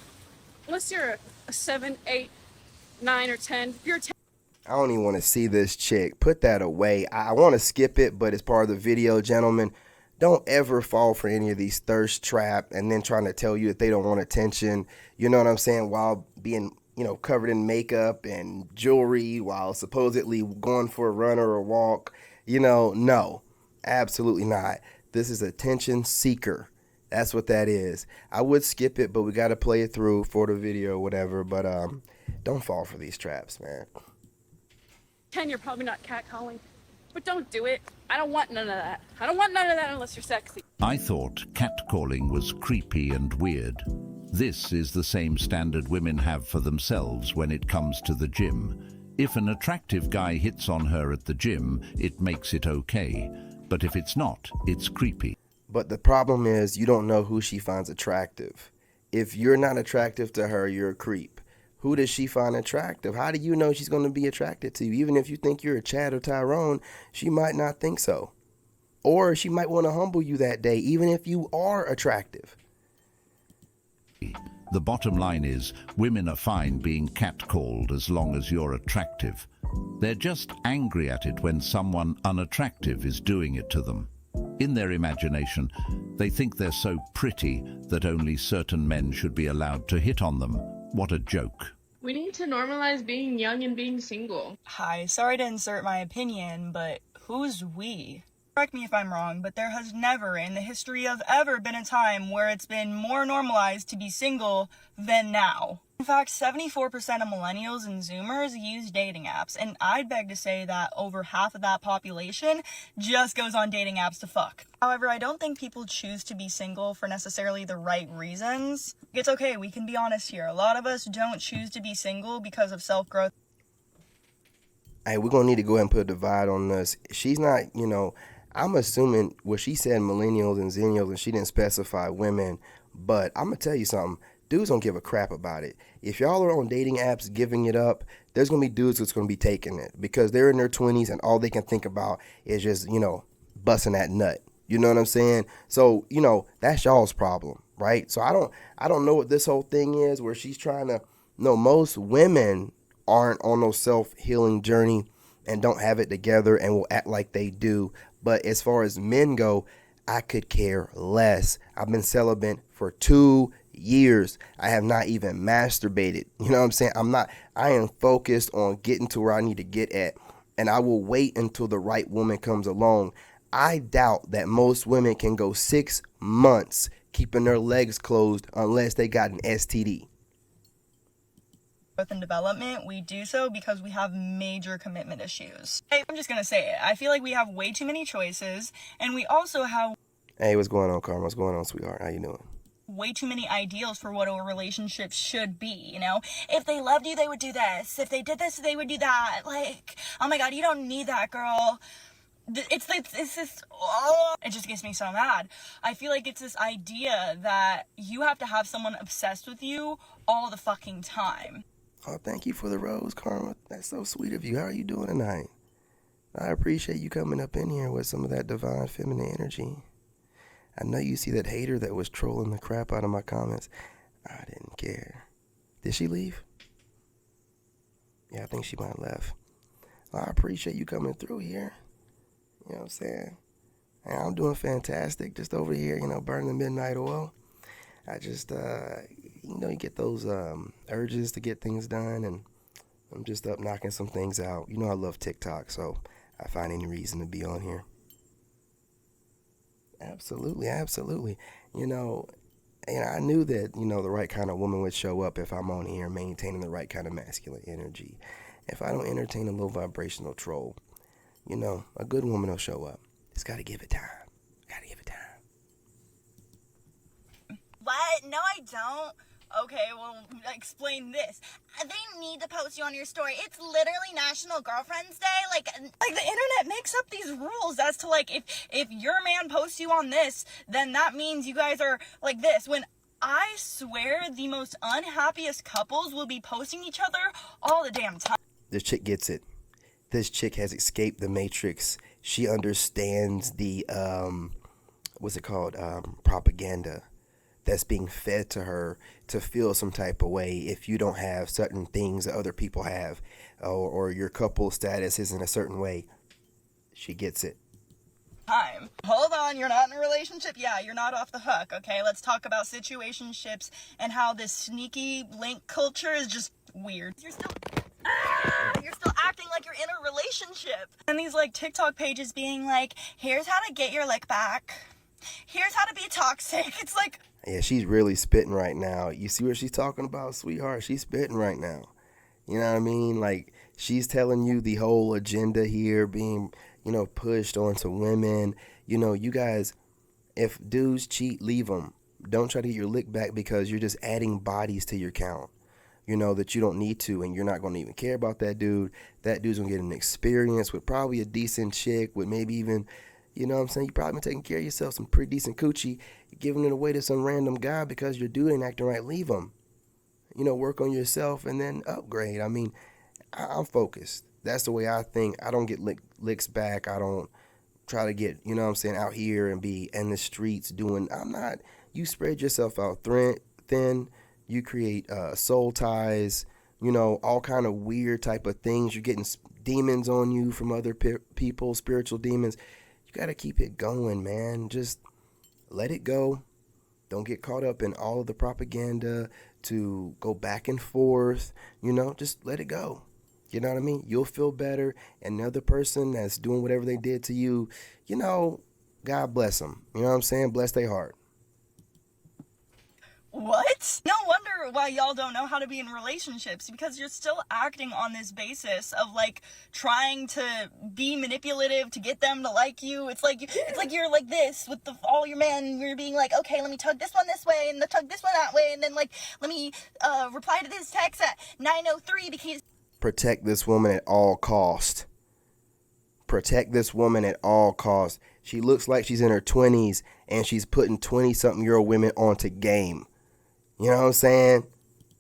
Unless you're a 7, 8, 9, or 10. If you're a 10. I don't even want to see this chick. Put that away. I want to skip it, but it's part of the video, gentlemen. Don't ever fall for any of these thirst trap and then trying to tell you that they don't want attention. You know what I'm saying? While being, covered in makeup and jewelry, while supposedly going for a run or a walk. No, absolutely not. This is attention seeker. That's what that is. I would skip it, but we got to play it through for the video or whatever. But don't fall for these traps, man. 10, you're probably not catcalling. But don't do it. I don't want none of that. I don't want none of that unless you're sexy. I thought catcalling was creepy and weird. This is the same standard women have for themselves when it comes to the gym. If an attractive guy hits on her at the gym, it makes it okay. But if it's not, it's creepy. But the problem is you don't know who she finds attractive. If you're not attractive to her, you're a creep. Who does she find attractive? How do you know she's going to be attracted to you? Even if you think you're a Chad or Tyrone, she might not think so. Or she might want to humble you that day, even if you are attractive. The bottom line is, women are fine being catcalled as long as you're attractive. They're just angry at it when someone unattractive is doing it to them. In their imagination, they think they're so pretty that only certain men should be allowed to hit on them. What a joke. We need to normalize being young and being single. Hi, sorry to insert my opinion, but who's we? Correct me if I'm wrong, but there has never in the history of ever been a time where it's been more normalized to be single than now. In fact, 74% of millennials and Zoomers use dating apps, and I'd beg to say that over half of that population just goes on dating apps to fuck. However, I don't think people choose to be single for necessarily the right reasons. It's okay, we can be honest here. A lot of us don't choose to be single because of self-growth. Hey, we're going to need to go ahead and put a divide on this. She's not, I'm assuming, she said millennials and zennials, and she didn't specify women, but I'm going to tell you something. Dudes don't give a crap about it. If y'all are on dating apps giving it up, there's going to be dudes that's going to be taking it because they're in their 20s and all they can think about is just, busting that nut. You know what I'm saying? So, that's y'all's problem, right? So I don't know what this whole thing is where she's trying to, most women aren't on no self-healing journey and don't have it together and will act like they do. But as far as men go, I could care less. I've been celibate for 2 years. I have not even masturbated. You know what I'm saying? I am focused on getting to where I need to get at. And I will wait until the right woman comes along. I doubt that most women can go 6 months keeping their legs closed unless they got an STD. Growth and development, we do so because we have major commitment issues. I'm just gonna say it. I feel like we have way too many choices, and we also have Hey, what's going on, Karma? What's going on, sweetheart? How you doing? way too many ideals for what a relationship should be, If they loved you, they would do this. If they did this, they would do that. Like, oh my god, you don't need that, girl. It's this, it just gets me so mad. I feel like it's this idea that you have to have someone obsessed with you all the fucking time. Oh, thank you for the rose, Karma. That's so sweet of you. How are you doing tonight? I appreciate you coming up in here with some of that divine feminine energy. I know you see that hater that was trolling the crap out of my comments. I didn't care. Did she leave? Yeah, I think she might have left. I appreciate you coming through here. You know what I'm saying? And I'm doing fantastic. Just over here, burning the midnight oil. I just, you get those urges to get things done, and I'm just up knocking some things out. I love TikTok, so I find any reason to be on here. Absolutely, absolutely. I knew that, the right kind of woman would show up if I'm on here maintaining the right kind of masculine energy. If I don't entertain a low vibrational troll, a good woman will show up. Just got to give it time. What? No, I don't. Okay, well, explain this. They need to post you on your story. It's literally National Girlfriend's Day. Like the internet makes up these rules as to like if your man posts you on this, then that means you guys are like this. When I swear the most unhappiest couples will be posting each other all the damn time. This chick gets it. This chick has escaped the matrix. She understands the what's it called? Propaganda that's being fed to her to feel some type of way if you don't have certain things that other people have, or your couple status isn't a certain way. She gets it. Time. Hold on, you're not in a relationship? Yeah, you're not off the hook, okay? Let's talk about situationships and how this sneaky link culture is just weird. You're still acting like you're in a relationship. And these like TikTok pages being like, here's how to get your lick back. Here's how to be toxic. It's like, yeah, she's really spitting right now. You see what she's talking about, sweetheart? She's spitting right now. You know what I mean? Like, she's telling you the whole agenda here being, pushed onto women. You guys, if dudes cheat, leave them. Don't try to get your lick back because you're just adding bodies to your count. That you don't need to, and you're not going to even care about that dude. That dude's going to get an experience with probably a decent chick, with maybe even, you probably been taking care of yourself, some pretty decent coochie. You're giving it away to some random guy because your dude ain't acting right. Leave him. Work on yourself and then upgrade. I mean, I'm focused. That's the way I think. I don't get licks back. I don't try to get, out here and be in the streets doing. I'm not. You spread yourself out thin. You create soul ties, all kind of weird type of things. You're getting demons on you from other people, spiritual demons. You got to keep it going, man. Just let it go. Don't get caught up in all of the propaganda to go back and forth. Just let it go. You know what I mean? You'll feel better. And the other person that's doing whatever they did to you, God bless them. You know what I'm saying? Bless their heart. what? No wonder why y'all don't know how to be in relationships, because you're still acting on this basis of like trying to be manipulative to get them to like you. It's like you're like this with all your men. You're being like, okay, let me tug this one this way and tug this one that way, and then like let me reply to this text at 9:03 because. Protect this woman at all cost. Protect this woman at all costs. She looks like she's in her 20s and she's putting 20-something-year-old women onto game. You know what I'm saying?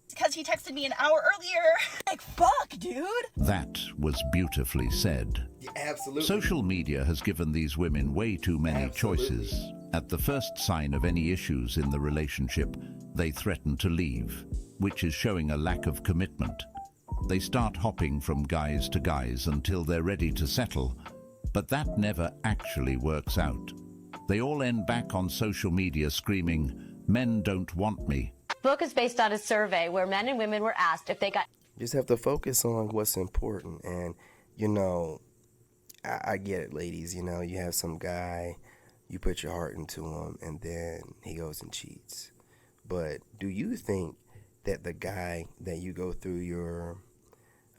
Because he texted me an hour earlier. Like, fuck, dude. That was beautifully said. Yeah, absolutely. Social media has given these women way too many choices. At the first sign of any issues in the relationship, they threaten to leave, which is showing a lack of commitment. They start hopping from guys to guys until they're ready to settle, but that never actually works out. They all end back on social media screaming, "Men don't want me." The book is based on a survey where men and women were asked if they got... You just have to focus on what's important. And, I get it, ladies. You have some guy, you put your heart into him, and then he goes and cheats. But do you think that the guy that you go through your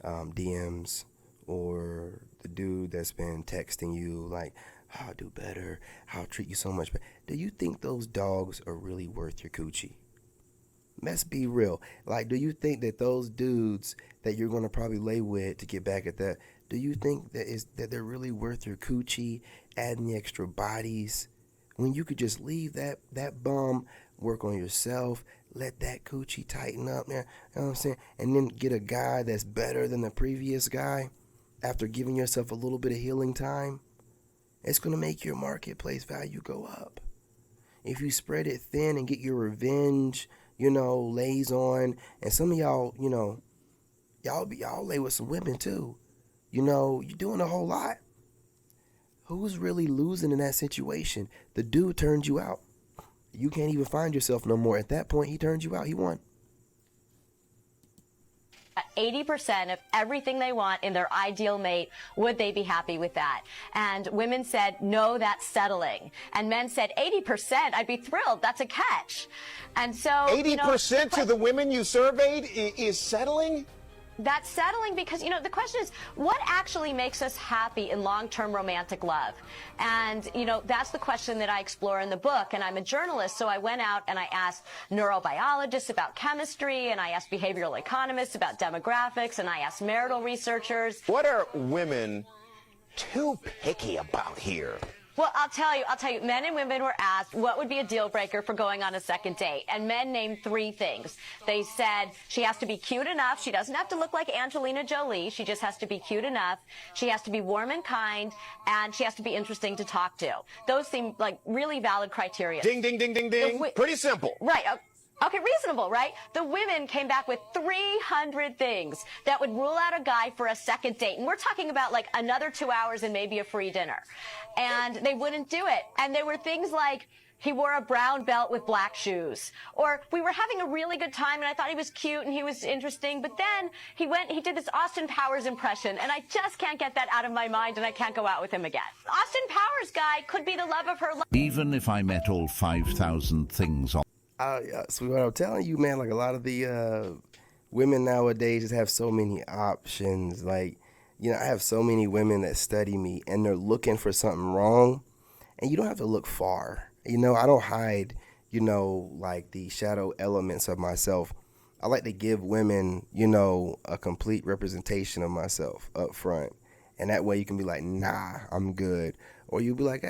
DMs, or the dude that's been texting you like, I'll do better, I'll treat you so much better, do you think those dogs are really worth your coochie? Let's be real. Like, do you think that those dudes that you're going to probably lay with to get back at that, do you think that they're really worth your coochie, adding the extra bodies, when you could just leave that bum, work on yourself, let that coochie tighten up there, you know what I'm saying? And then get a guy that's better than the previous guy after giving yourself a little bit of healing time? It's going to make your marketplace value go up. If you spread it thin and get your revenge, lays on, and some of y'all, y'all lay with some women too. You're doing a whole lot. Who's really losing in that situation? The dude turned you out. You can't even find yourself no more. At that point, he turned you out. He won. 80% of everything they want in their ideal mate, would they be happy with that? And women said, no, that's settling. And men said, 80%, I'd be thrilled. That's a catch. And so 80% of the women you surveyed is settling? That's settling because, you know, the question is, what actually makes us happy in long-term romantic love? And, you know, that's the question that I explore in the book. And I'm a journalist, so I went out and I asked neurobiologists about chemistry, and I asked behavioral economists about demographics, and I asked marital researchers. What are women too picky about here? Well, I'll tell you, men and women were asked what would be a deal breaker for going on a second date. And men named 3 things. They said she has to be cute enough. She doesn't have to look like Angelina Jolie. She just has to be cute enough. She has to be warm and kind. And she has to be interesting to talk to. Those seem like really valid criteria. Ding, ding, ding, ding, ding. Pretty simple. Right. Okay, reasonable, right? The women came back with 300 things that would rule out a guy for a second date. And we're talking about like another 2 hours and maybe a free dinner. And they wouldn't do it. And there were things like he wore a brown belt with black shoes. Or we were having a really good time and I thought he was cute and he was interesting. But then he did this Austin Powers impression. And I just can't get that out of my mind and I can't go out with him again. Austin Powers guy could be the love of her life. Even if I met all 5,000 things on Sweetheart, I'm telling you, man, like a lot of the women nowadays just have so many options. Like, you know, I have so many women that study me and they're looking for something wrong, and you don't have to look far. You know, I don't hide, you know, like the shadow elements of myself. I like to give women, you know, a complete representation of myself up front. And that way you can be like, nah, I'm good. Or you'll be like,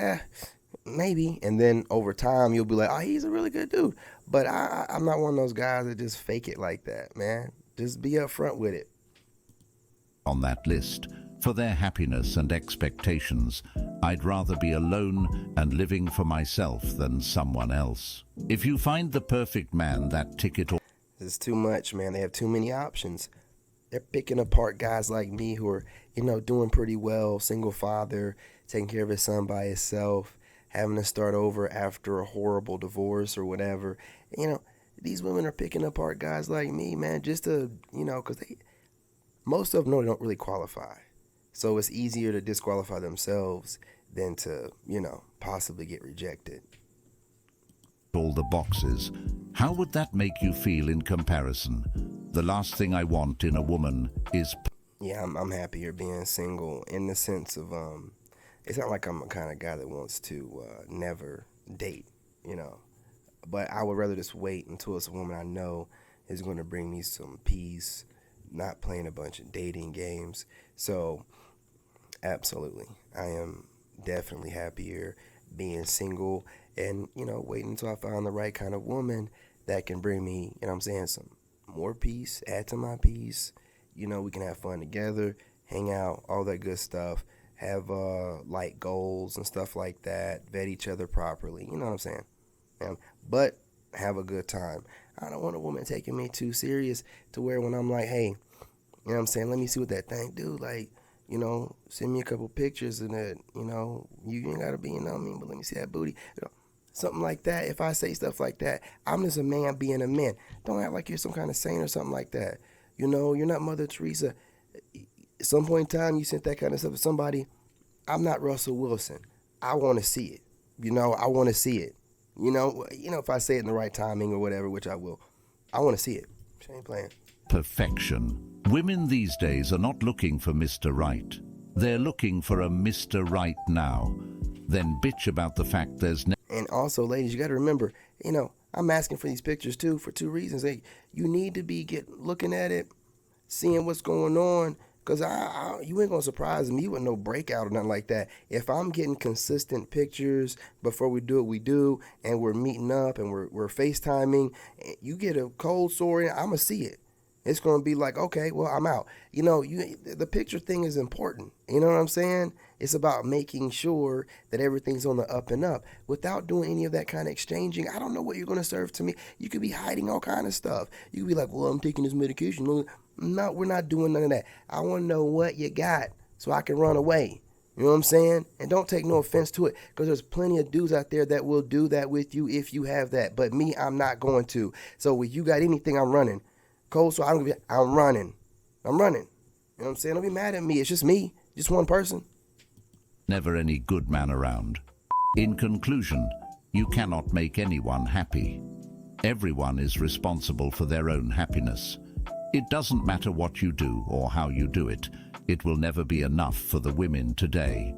maybe. And then over time, you'll be like, oh, he's a really good dude. But I'm not one of those guys that just fake it like that, man. Just be upfront with it. On that list, for their happiness and expectations, I'd rather be alone and living for myself than someone else. If you find the perfect man, that ticket... It's too much, man. They have too many options. They're picking apart guys like me who are, you know, doing pretty well, single father, taking care of his son by himself, having to start over after a horrible divorce or whatever. You know, these women are picking apart guys like me, man, just to, you know, because most of them know they don't really qualify. So it's easier to disqualify themselves than to, you know, possibly get rejected. All the boxes. How would that make you feel in comparison? The last thing I want in a woman is... Yeah, I'm happier being single in the sense of, it's not like I'm a kind of guy that wants to never date, you know. But I would rather just wait until it's a woman I know is going to bring me some peace, not playing a bunch of dating games. So, absolutely, I am definitely happier being single and, you know, waiting until I find the right kind of woman that can bring me, you know what I'm saying, some more peace, add to my peace. You know, we can have fun together, hang out, all that good stuff, have light goals and stuff like that, vet each other properly, you know what I'm saying? But have a good time. I don't want a woman taking me too serious to where when I'm like, hey, you know what I'm saying, let me see what that thing do, like, you know, send me a couple pictures and that, you know, you ain't gotta be, you know what I mean, but let me see that booty, you know, something like that. If I say stuff like that, I'm just a man being a man. Don't act like you're some kind of saint or something like that. You know, you're not Mother Teresa. At some point in time, you sent that kind of stuff to somebody. I'm not Russell Wilson. I want to see it. You know, I want to see it. You know, if I say it in the right timing or whatever, which I will, I want to see it. She ain't playing. Perfection. Women these days are not looking for Mr. Right. They're looking for a Mr. Right now. Then bitch about the fact there's no... And also, ladies, you got to remember, you know, I'm asking for these pictures too for 2 reasons. Hey, you need to be looking at it, seeing what's going on, because you ain't going to surprise me with no breakout or nothing like that. If I'm getting consistent pictures before we do what we do, and we're meeting up and we're FaceTiming, you get a cold sore, I'm going to see it. It's going to be like, okay, well, I'm out. You know, the picture thing is important. You know what I'm saying? It's about making sure that everything's on the up and up without doing any of that kind of exchanging. I don't know what you're going to serve to me. You could be hiding all kind of stuff. You could be like, well, I'm taking this medication. No, we're not doing none of that. I want to know what you got so I can run away. You know what I'm saying? And don't take no offense to it, because there's plenty of dudes out there that will do that with you if you have that. But me, I'm not going to. So if you got anything, I'm running. Cold, so I'm running. You know what I'm saying? Don't be mad at me. It's just me. Just one person. Never any good man around. In conclusion, you cannot make anyone happy. Everyone is responsible for their own happiness. It doesn't matter what you do or how you do it. It will never be enough for the women today.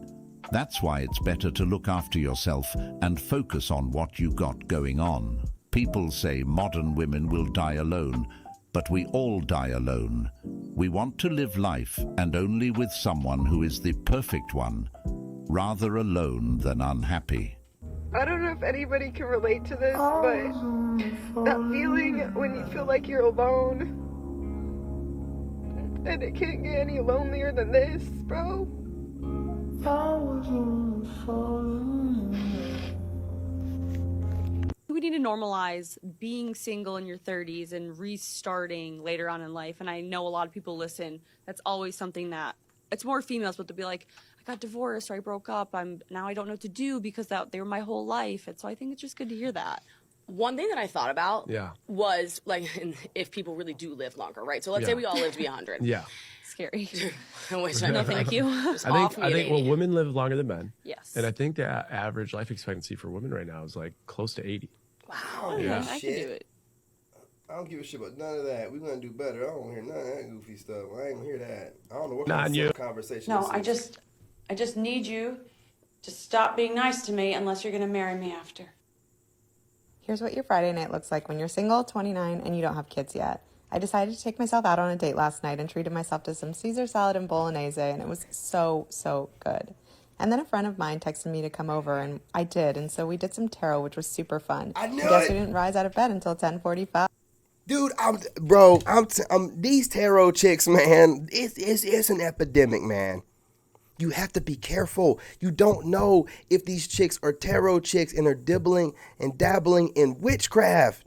That's why it's better to look after yourself and focus on what you got going on. People say modern women will die alone, but we all die alone. We want to live life, and only with someone who is the perfect one, rather alone than unhappy. I don't know if anybody can relate to this, but that feeling when you feel like you're alone, and it can't get any lonelier than this, bro. We need to normalize being single in your 30s and restarting later on in life. And I know a lot of people listen. That's always something that it's more females, but they'll be like, I got divorced or I broke up. Now I don't know what to do because they were my whole life. And so I think it's just good to hear that. One thing that I thought about was like if people really do live longer, right? So let's say we all live to be 100. Yeah. Scary. No, thank you. I think well, women live longer than men. Yes. And I think the average life expectancy for women right now is like close to 80. Wow. Yeah. I can do it. I don't give a shit about none of that. We're gonna do better. I don't hear none of that goofy stuff. I ain't gonna hear that. I don't know what kind of conversation. No, this is. I just need you to stop being nice to me unless you're gonna marry me after. Here's what your Friday night looks like when you're single, 29, and you don't have kids yet. I decided to take myself out on a date last night and treated myself to some Caesar salad and bolognese, and it was so, so good. And then a friend of mine texted me to come over, and I did, and so we did some tarot, which was super fun. I knew and guess it. we didn't rise out of bed until 10:45. Dude, these tarot chicks, man, it's an epidemic, man. You have to be careful. You don't know if these chicks are tarot chicks and are dibbling and dabbling in witchcraft.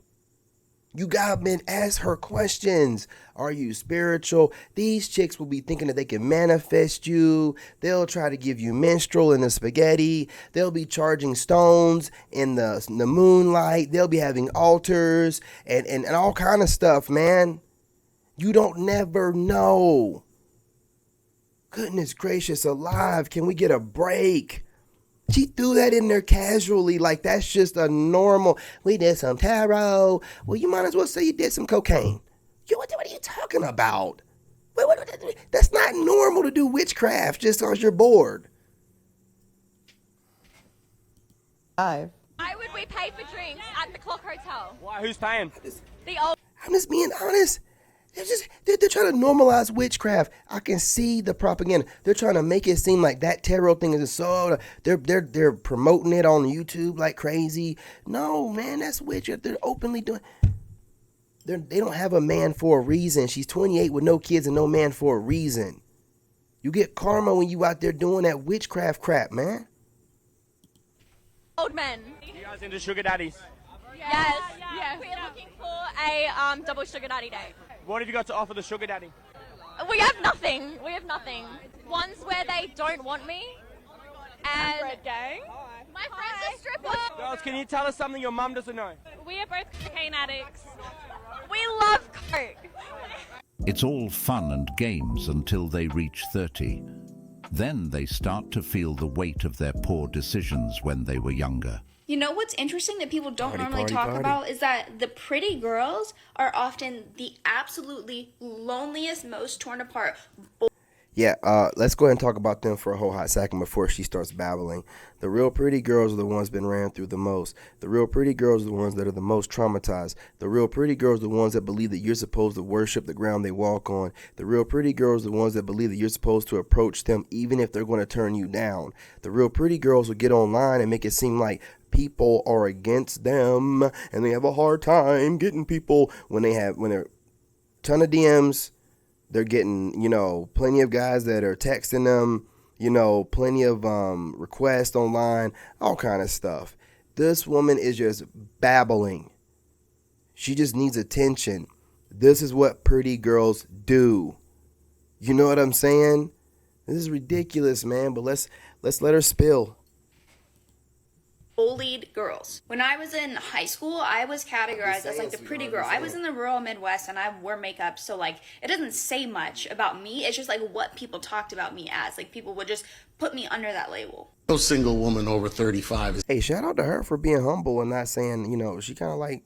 You gotta ask her questions. Are you spiritual? These chicks will be thinking that they can manifest you. They'll try to give you minstrel in the spaghetti. They'll be charging stones in the moonlight. They'll be having altars and all kind of stuff, man. You don't never know. Goodness gracious alive, can we get a break? She threw that in there casually, like that's just a normal, we did some tarot. Well, you might as well say you did some cocaine. What are you talking about? That's not normal to do witchcraft just because you're bored. Why would we pay for drinks at the Clock Hotel? Why? Who's paying? The old. I'm just being honest. They're trying to normalize witchcraft. I can see the propaganda. They're trying to make it seem like that tarot thing is so. They're promoting it on YouTube like crazy. No, man, that's witchcraft. They're openly doing. They don't have a man for a reason. She's 28 with no kids and no man for a reason. You get karma when you out there doing that witchcraft crap, man. Old men. You guys into sugar daddies? Yes. We're looking for a double sugar daddy date. What have you got to offer the sugar daddy? We have nothing. Ones where they don't want me. And Fred gang. My friends are strippers. Girls, can you tell us something your mum doesn't know? We are both cocaine addicts. We love coke. It's all fun and games until they reach 30. Then they start to feel the weight of their poor decisions when they were younger. You know what's interesting that people don't normally party, talk party. about is that the pretty girls are often the absolutely loneliest, most torn apart. Yeah, let's go ahead and talk about them for a whole hot second before she starts babbling. The real pretty girls are the ones been ran through the most. The real pretty girls are the ones that are the most traumatized. The real pretty girls are the ones that believe that you're supposed to worship the ground they walk on. The real pretty girls are the ones that believe that you're supposed to approach them even if they're going to turn you down. The real pretty girls will get online and make it seem like people are against them and they have a hard time getting people when they're ton of DMs. They're getting, plenty of guys that are texting them, plenty of requests online, all kind of stuff. This woman is just babbling. She just needs attention. This is what pretty girls do. You know what I'm saying? This is ridiculous, man, but let's let her spill. Bullied girls. When I was in high school, I was categorized as like the pretty girl. I was in the rural Midwest and I wore makeup, so like it doesn't say much about me. It's just like what people talked about me as. Like people would just put me under that label. No single woman over 35 is. Hey, shout out to her for being humble and not saying, she kind of like,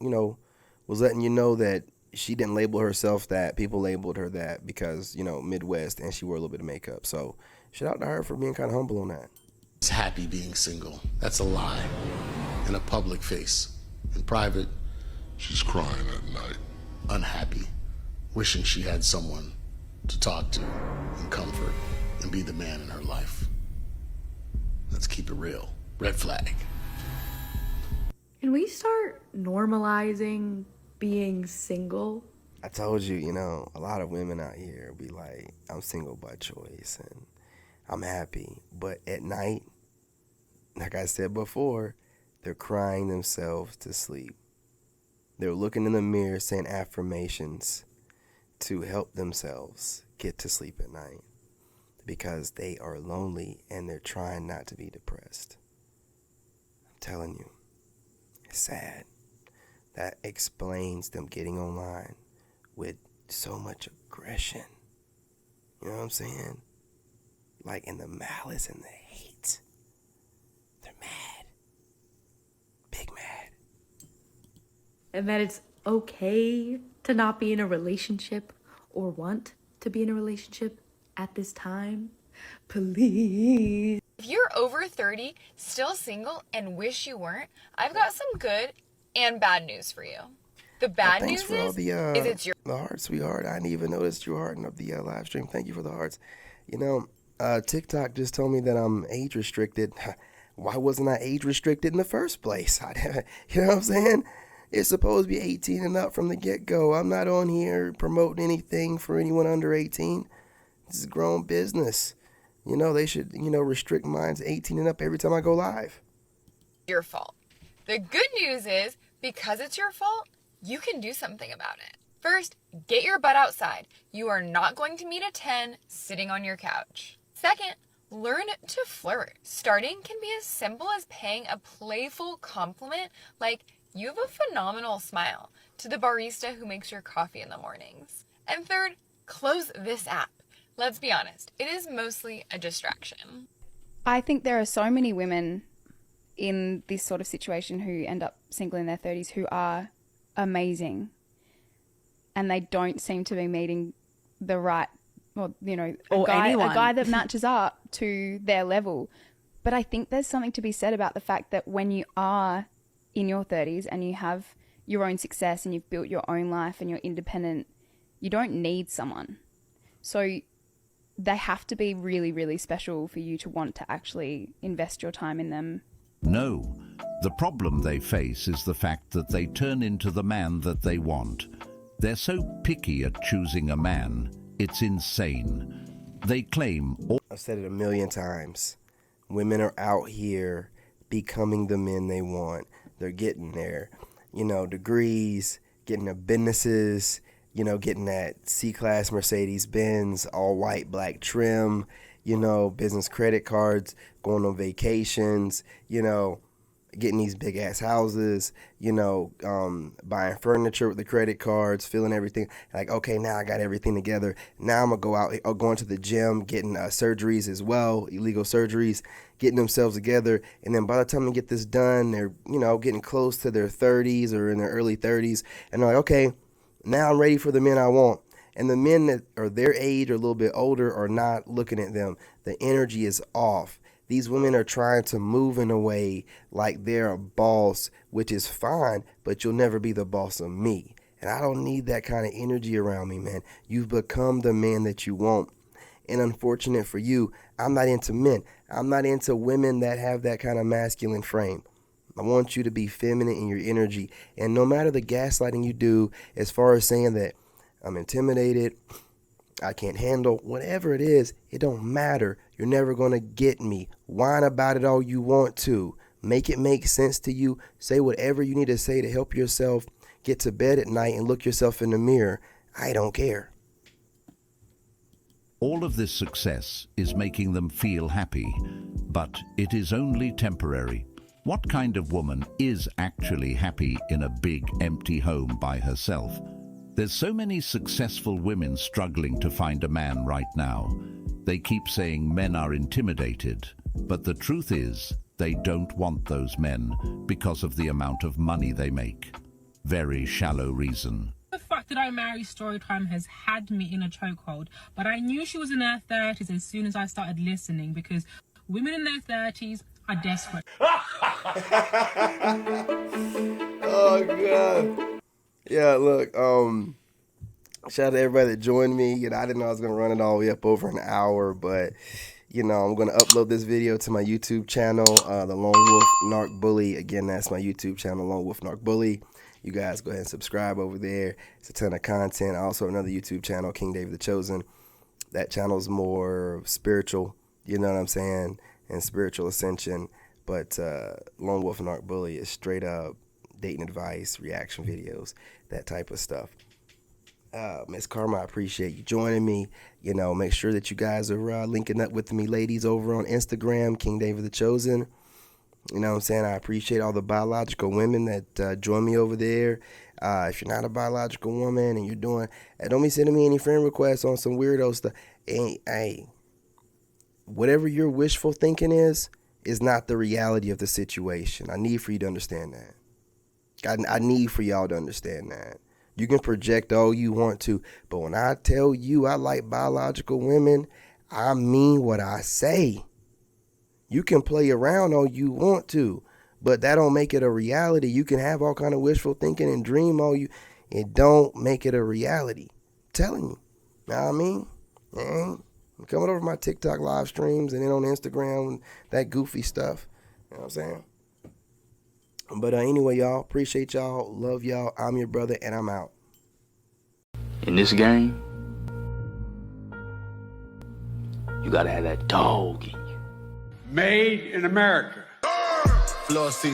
was letting you know that she didn't label herself that. People labeled her that because, you know, Midwest, and she wore a little bit of makeup. So shout out to her for being kind of humble on that. Is happy being single. That's a lie. In a public face. In private, she's crying at night. Unhappy. Wishing she had someone to talk to and comfort and be the man in her life. Let's keep it real. Red flag. Can we start normalizing being single? I told you, you know, a lot of women out here be like, I'm single by choice and I'm happy. But at night, like I said before, they're crying themselves to sleep. They're looking in the mirror saying affirmations to help themselves get to sleep at night because they are lonely and they're trying not to be depressed. I'm telling you, it's sad. That explains them getting online with so much aggression. You know what I'm saying? Like in the malice and the hate. They're mad. Big mad. And that it's okay to not be in a relationship or want to be in a relationship at this time? Please. If you're over 30, still single, and wish you weren't, I've got some good and bad news for you. The bad news is it's your... The heart, sweetheart. I didn't even notice your heart of the live stream. Thank you for the hearts. You know, TikTok just told me that I'm age restricted. Why wasn't I age restricted in the first place? You know what I'm saying? It's supposed to be 18 and up from the get-go. I'm not on here promoting anything for anyone under 18. This is grown business. You know, they should, you know, restrict mine to 18 and up every time I go live. Your fault. The good news is, because it's your fault, you can do something about it. First, get your butt outside. You are not going to meet a 10 sitting on your couch. Second, learn to flirt. Starting can be as simple as paying a playful compliment like, you have a phenomenal smile, to the barista who makes your coffee in the mornings. And third, close this app. Let's be honest, it is mostly a distraction. I think there are so many women in this sort of situation who end up single in their 30s who are amazing, and they don't seem to be meeting the right, well, you know, a guy that matches up to their level. But I think there's something to be said about the fact that when you are in your 30s and you have your own success and you've built your own life and you're independent, you don't need someone. So they have to be really, really special for you to want to actually invest your time in them. No, the problem they face is the fact that they turn into the man that they want. They're so picky at choosing a man, it's insane. They claim... I've said it a million times. Women are out here becoming the men they want. They're getting their, you know, degrees, getting their businesses, you know, getting that C-Class Mercedes-Benz, all white, black trim, you know, business credit cards, going on vacations, you know, getting these big-ass houses, you know, buying furniture with the credit cards, filling everything. Like, okay, now I got everything together. Now I'm going to go out, going to the gym, getting surgeries as well, illegal surgeries, getting themselves together. And then by the time they get this done, they're, you know, getting close to their 30s or in their early 30s. And they're like, okay, now I'm ready for the men I want. And the men that are their age or a little bit older are not looking at them. The energy is off. These women are trying to move in a way like they're a boss, which is fine, but you'll never be the boss of me. And I don't need that kind of energy around me, man. You've become the man that you want. And unfortunate for you, I'm not into men. I'm not into women that have that kind of masculine frame. I want you to be feminine in your energy. And no matter the gaslighting you do, as far as saying that I'm intimidated, I can't handle, whatever it is, it don't matter. You're never going to get me. Whine about it all you want to. Make it make sense to you. Say whatever you need to say to help yourself get to bed at night and look yourself in the mirror. I don't care. All of this success is making them feel happy, but it is only temporary. What kind of woman is actually happy in a big, empty home by herself? There's so many successful women struggling to find a man right now. They keep saying men are intimidated, but the truth is they don't want those men because of the amount of money they make. Very shallow reason. The fuck Did I Marry Storytime has had me in a chokehold, but I knew she was in her 30s as soon as I started listening, because women in their 30s are desperate. Oh god. Yeah, look, shout out to everybody that joined me. You know, I didn't know I was gonna run it all the way up over an hour, but you know, I'm gonna upload this video to my YouTube channel, the Lone Wolf Narc Bully. Again, that's my YouTube channel, Lone Wolf Narc Bully. You guys go ahead and subscribe over there. It's a ton of content. Also, another YouTube channel, King David the Chosen. That channel's more spiritual, you know what I'm saying, and spiritual ascension. But Lone Wolf Narc Bully is straight up dating advice, reaction videos, that type of stuff. Miss Karma, I appreciate you joining me. You know, make sure that you guys are linking up with me, ladies, over on Instagram, King David the Chosen. You know what I'm saying? I appreciate all the biological women that join me over there. If you're not a biological woman and you're doing, don't be sending me any friend requests on some weirdo stuff. Hey, whatever your wishful thinking is not the reality of the situation. I need for you to understand that. I need for y'all to understand that. You can project all you want to, but when I tell you I like biological women, I mean what I say. You can play around all you want to, but that don't make it a reality. You can have all kind of wishful thinking and dream all you, it don't make it a reality. I'm telling you. Know what I mean? I'm coming over my TikTok live streams and then on Instagram, that goofy stuff. You know what I'm saying? But anyway, y'all, appreciate y'all. Love y'all. I'm your brother, and I'm out. In this game, you gotta have that dog in you. Made in America.